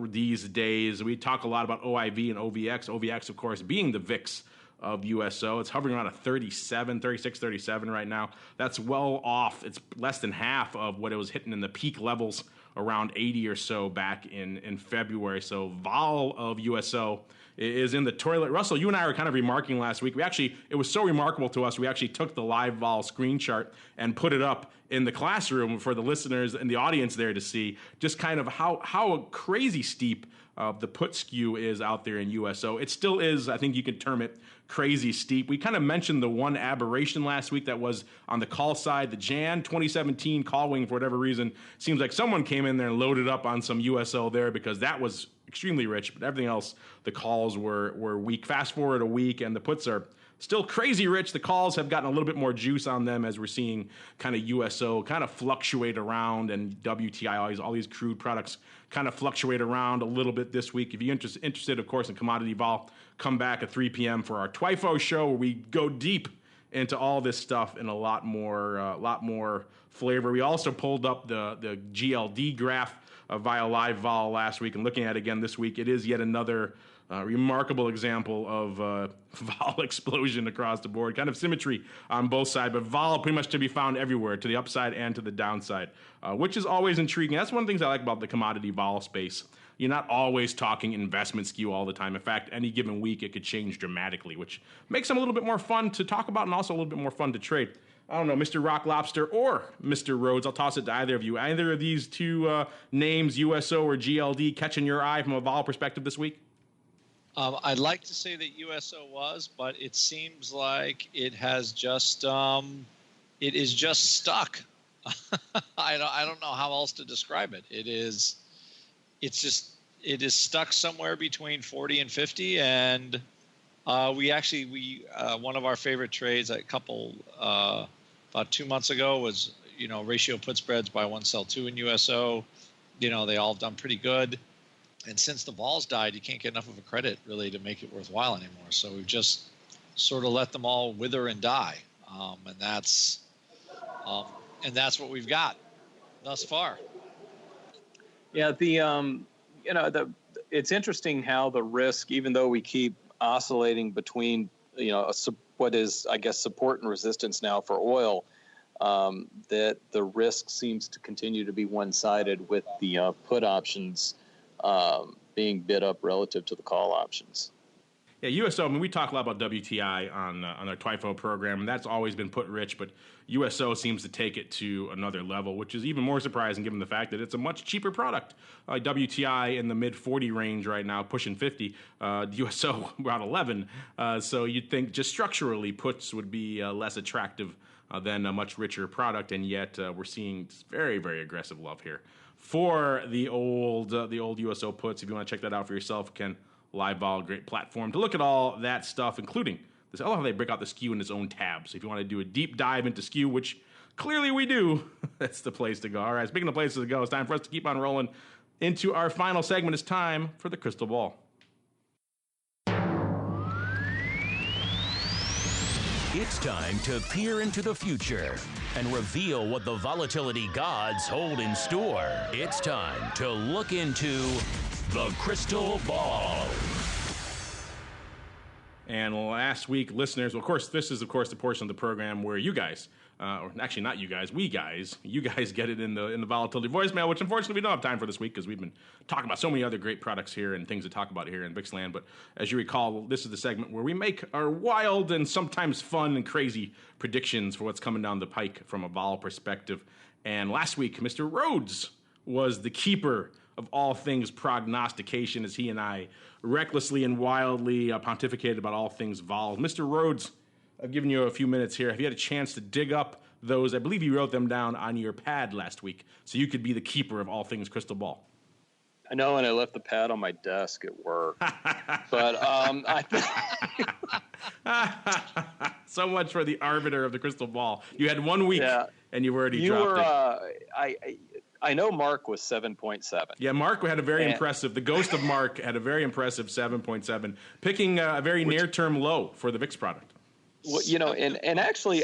these days. We talk a lot about OIV and OVX. OVX, of course, being the VIX of USO. It's hovering around a 36, 37 right now. That's well off. It's less than half of what it was hitting in the peak levels around 80 or so back in February. So vol of USO is in the toilet. Russell, you and I were kind of remarking last week. It was so remarkable to us, we actually took the live vol screen chart and put it up in the classroom for the listeners and the audience there to see just kind of how crazy steep the put skew is out there in USO. It still is, I think you could term it crazy steep. We kind of mentioned the one aberration last week that was on the call side, the Jan 2017 call wing, for whatever reason. Seems like someone came in there and loaded up on some USO there because that was extremely rich, but everything else, the calls were weak. Fast forward a week and the puts are still crazy rich. The calls have gotten a little bit more juice on them as we're seeing kind of USO kind of fluctuate around, and WTI, all these crude products kind of fluctuate around a little bit this week. If you're interested, of course, in commodity vol, come back at 3 p.m. for our TWIFO show where we go deep into all this stuff in a lot more flavor. We also pulled up the GLD graph via live vol last week, and looking at it again this week, it is yet another remarkable example of vol explosion across the board. Kind of symmetry on both sides, but vol pretty much to be found everywhere, to the upside and to the downside, which is always intriguing. That's one of the things I like about the commodity vol space. You're not always talking investment skew all the time. In fact, any given week it could change dramatically, which makes them a little bit more fun to talk about and also a little bit more fun to trade. I don't know, Mr. Rock Lobster or Mr. Rhodes, I'll toss it to either of you. Either of these two names, USO or GLD, catching your eye from a vol perspective this week? I'd like to say that USO was, but it seems like it has just it is just stuck. I don't know how else to describe it. It is stuck somewhere between 40 and 50, and we one of our favorite trades about 2 months ago was ratio put spreads buy one sell two in USO. They all have done pretty good. And since the vols died, you can't get enough of a credit really to make it worthwhile anymore. So we've just sort of let them all wither and die, and that's what we've got thus far. Yeah, it's interesting how the risk, even though we keep oscillating between what is, I guess, support and resistance now for oil, that the risk seems to continue to be one-sided with the put options being bid up relative to the call options. Yeah, USO, I mean, we talk a lot about WTI on our TWIFO program, and that's always been put rich, but USO seems to take it to another level, which is even more surprising given the fact that it's a much cheaper product. WTI in the mid-40 range right now, pushing 50. USO around 11. So you'd think just structurally puts would be less attractive than a much richer product, and yet we're seeing very, very aggressive love here for the old USO puts. If you want to check that out for yourself, Ken, Live Vol, great platform to look at all that stuff, including this. I love how they break out the skew in its own tab. So if you want to do a deep dive into skew, which clearly we do, that's the place to go. All right, speaking of places to go, it's time for us to keep on rolling into our final segment. It's time for the crystal ball. It's time to peer into the future and reveal what the volatility gods hold in store. It's time to look into the crystal ball. And last week, listeners, well, of course, this is, of course, the portion of the program where you guys, or actually not you guys, you guys get it in the volatility voicemail, which unfortunately we don't have time for this week because we've been talking about so many other great products here and things to talk about here in VIX land. But as you recall, this is the segment where we make our wild and sometimes fun and crazy predictions for what's coming down the pike from a vol perspective. And last week, Mr. Rhodes was the keeper of all things prognostication as he and I recklessly and wildly pontificated about all things vol. Mr. Rhodes, I've given you a few minutes here. Have you had a chance to dig up those? I believe you wrote them down on your pad last week, so you could be the keeper of all things crystal ball. I know, and I left the pad on my desk at work. But so much for the arbiter of the crystal ball. You had 1 week, and you already dropped it. I know Mark was 7.7. Yeah, Mark had a very impressive, the ghost of Mark had a very impressive 7.7, picking a very near-term low for the VIX product. Well, and actually,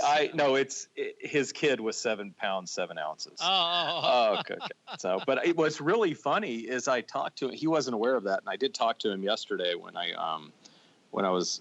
his kid was 7 pounds, 7 ounces. Oh, okay. So, but what's really funny is I talked to him. He wasn't aware of that, and I did talk to him yesterday when I was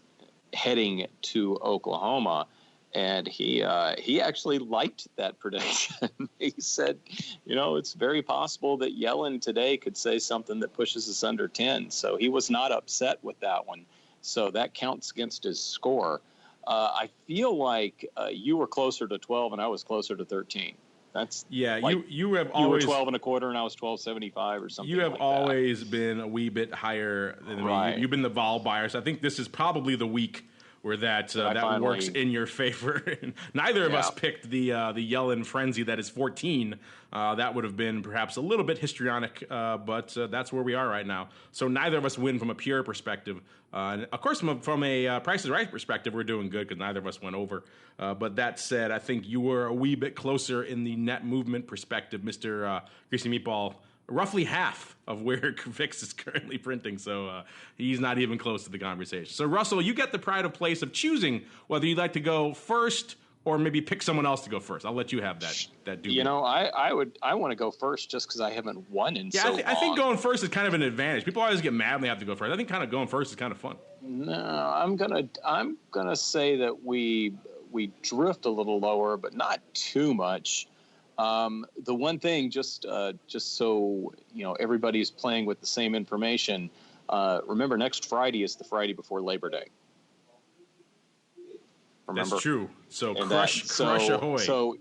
heading to Oklahoma. And he actually liked that prediction. He said, it's very possible that Yellen today could say something that pushes us under 10. So he was not upset with that one. So that counts against his score. I feel like you were closer to 12 and I was closer to 13. That's Yeah, like you have you always were 12 and a quarter, and I was 12.75 or something. You have like always been a wee bit higher than Right. me. You've been the vol buyer, so I think this is probably the week where that finally- works in your favor. Neither of us Yeah. picked the Yellen frenzy that is 14. That would have been perhaps a little bit histrionic, but that's where we are right now. So neither of us win from a pure perspective. And of course, from a Price is Right perspective, we're doing good because neither of us went over. But that said, I think you were a wee bit closer in the net movement perspective, Mr. Greasy Meatball. Roughly half of where VIX is currently printing, so he's not even close to the conversation. So, Russell, you get the pride of place of choosing whether you'd like to go first or maybe pick someone else to go first. I'll let you have that duty. You know, I want to go first just because I haven't won in so long. I think going first is kind of an advantage. People always get mad when they have to go first. I think kind of going first is kind of fun. No, I'm gonna say that we drift a little lower, but not too much. The one thing, just so you know, everybody's playing with the same information. Remember, next Friday is the Friday before Labor Day. Remember? That's true. So And crush ahoy. So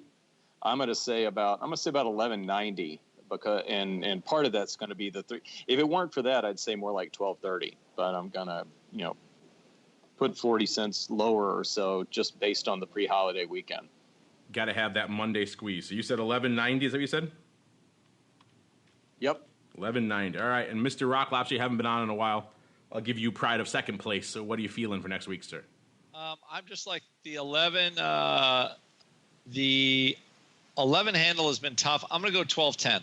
I'm gonna say about 1190 because and part of that's going to be the three. If it weren't for that, I'd say more like 1230. But I'm gonna put 40 cents lower or so just based on the pre-holiday weekend. Got to have that Monday squeeze. So you said 1190, is that what you said? Yep. 1190. All right. And Mr. Rock Lobster, you haven't been on in a while. I'll give you pride of second place. So what are you feeling for next week, sir? I'm just like the 11. The 11 handle has been tough. I'm going to go 1210.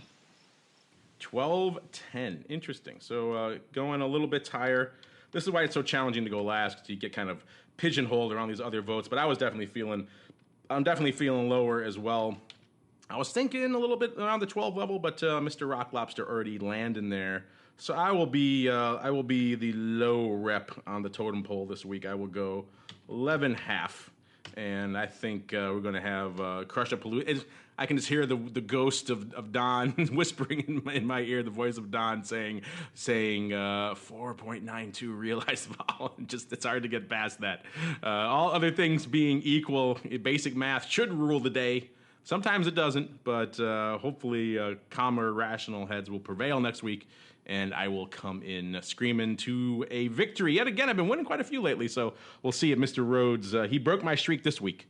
1210. Interesting. So going a little bit higher. This is why it's so challenging to go last, because you get kind of pigeonholed around these other votes. But I'm definitely feeling lower as well. I was thinking a little bit around the 12 level, but Mr. Rock Lobster already landing there. So I will be the low rep on the totem pole this week. I will go 11.5, and I think we're going to have Crush a Palooza. I can just hear the ghost of Don whispering in my ear, the voice of Don saying 4.92 realized vol. Just it's hard to get past that. All other things being equal, basic math should rule the day. Sometimes it doesn't, but hopefully calmer, rational heads will prevail next week, and I will come in screaming to a victory. Yet again, I've been winning quite a few lately, so we'll see if Mr. Rhodes, he broke my streak this week.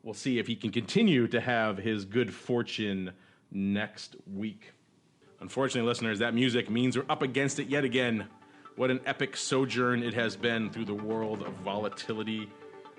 We'll see if he can continue to have his good fortune next week. Unfortunately, listeners, that music means we're up against it yet again. What an epic sojourn it has been through the world of volatility.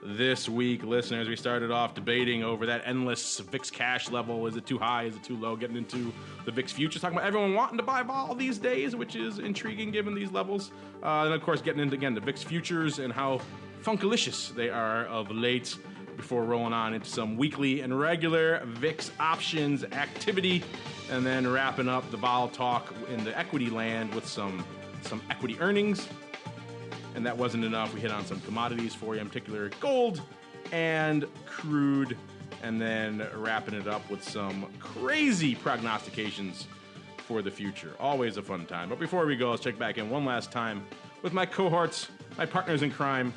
This week, listeners, we started off debating over that endless VIX Cash level. Is it too high? Is it too low? Getting into the VIX Futures, talking about everyone wanting to buy vol these days, which is intriguing given these levels. And, of course, getting into, again, the VIX Futures and how funkalicious they are of late, before rolling on into some weekly and regular VIX options activity, and then wrapping up the vol talk in the equity land with some equity earnings. And that wasn't enough. We hit on some commodities for you, in particular gold and crude, and then wrapping it up with some crazy prognostications for the future. Always a fun time. But before we go, let's check back in one last time with my cohorts, my partners in crime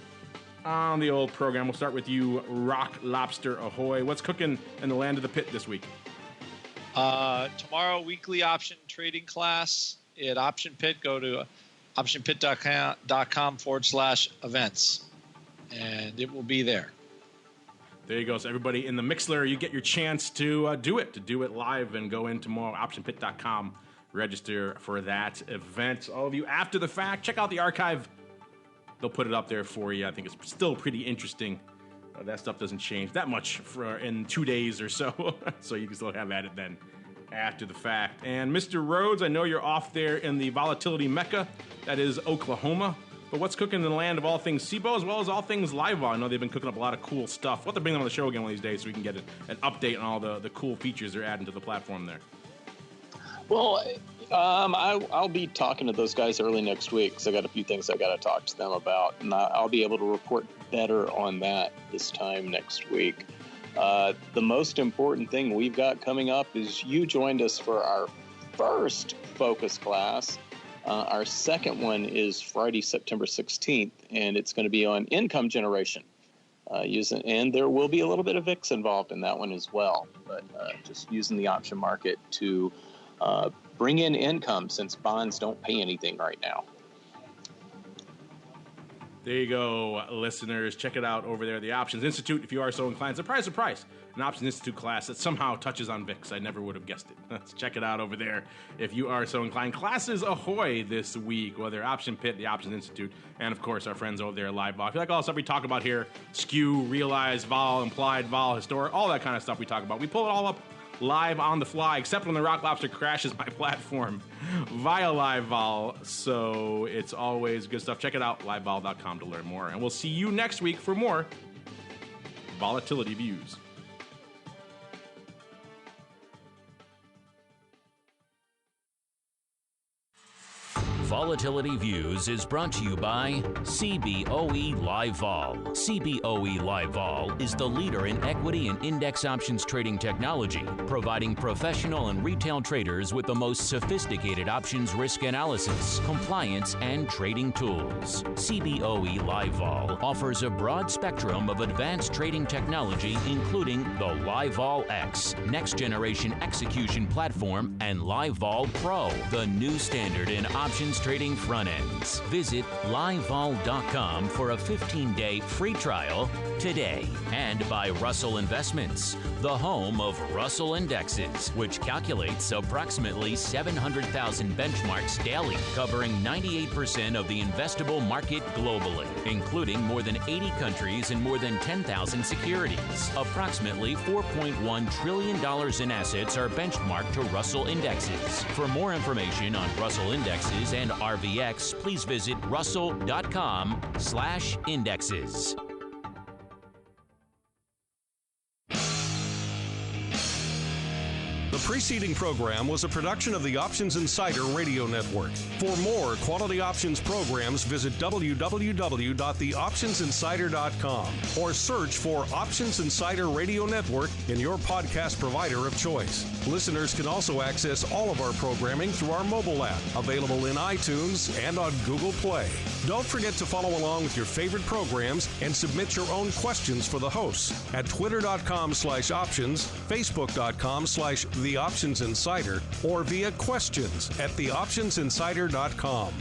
on the old program. We'll start with you, Rock Lobster Ahoy. What's cooking in the land of the pit this week? Tomorrow, weekly option trading class at Option Pit. Go to optionpit.com/events, and it will be there. There you go. So everybody in the Mixler, you get your chance to do it live and go in tomorrow, optionpit.com, register for that event. All of you after the fact, check out the archive. They'll put it up there for you. I think it's still pretty interesting. That stuff doesn't change that much in 2 days or so, so you can still have at it then after the fact. And Mr. Rhodes, I know you're off there in the volatility mecca, that is Oklahoma. But what's cooking in the land of all things SIBO as well as all things live vol? I know they've been cooking up a lot of cool stuff. We'll have to bring them on the show again one of these days so we can get an update on all the cool features they're adding to the platform there. Well, I'll be talking to those guys early next week because I got a few things I got to talk to them about, and I'll be able to report better on that this time next week. The most important thing we've got coming up is you joined us for our first focus class. Our second one is Friday, September 16th, and it's going to be on income generation. And there will be a little bit of VIX involved in that one as well, but just using the option market to bring in income since bonds don't pay anything right now. There you go, listeners. Check it out over there, the Options Institute, if you are so inclined. Surprise, surprise, an Options Institute class that somehow touches on VIX. I never would have guessed it. Let's check it out over there if you are so inclined. Classes ahoy this week, whether Option Pit, the Options Institute, and of course our friends over there at Live Vol. I feel like all the stuff we talk about here, skew, realized vol, implied vol, historic, all that kind of stuff we talk about. We pull it all up live on the fly, except when the Rock Lobster crashes my platform via Live Vol. So it's always good stuff. Check it out, livevol.com, to learn more. And we'll see you next week for more Volatility Views. Volatility Views is brought to you by CBOE Live Vol. CBOE Live Vol is the leader in equity and index options trading technology, providing professional and retail traders with the most sophisticated options risk analysis, compliance, and trading tools. CBOE Live Vol offers a broad spectrum of advanced trading technology, including the Live Vol X, next generation execution platform, and Live Vol Pro, the new standard in options trading front ends. Visit livevol.com for a 15-day free trial today. And by Russell Investments, the home of Russell Indexes, which calculates approximately 700,000 benchmarks daily, covering 98% of the investable market globally, including more than 80 countries and more than 10,000 securities. Approximately $4.1 trillion in assets are benchmarked to Russell Indexes. For more information on Russell Indexes and RVX, please visit russell.com/indexes. The preceding program was a production of the Options Insider Radio Network. For more quality options programs, visit www.theoptionsinsider.com or search for Options Insider Radio Network in your podcast provider of choice. Listeners can also access all of our programming through our mobile app, available in iTunes and on Google Play. Don't forget to follow along with your favorite programs and submit your own questions for the hosts at twitter.com/options, facebook.com/The Options Insider, or via questions at theoptionsinsider.com.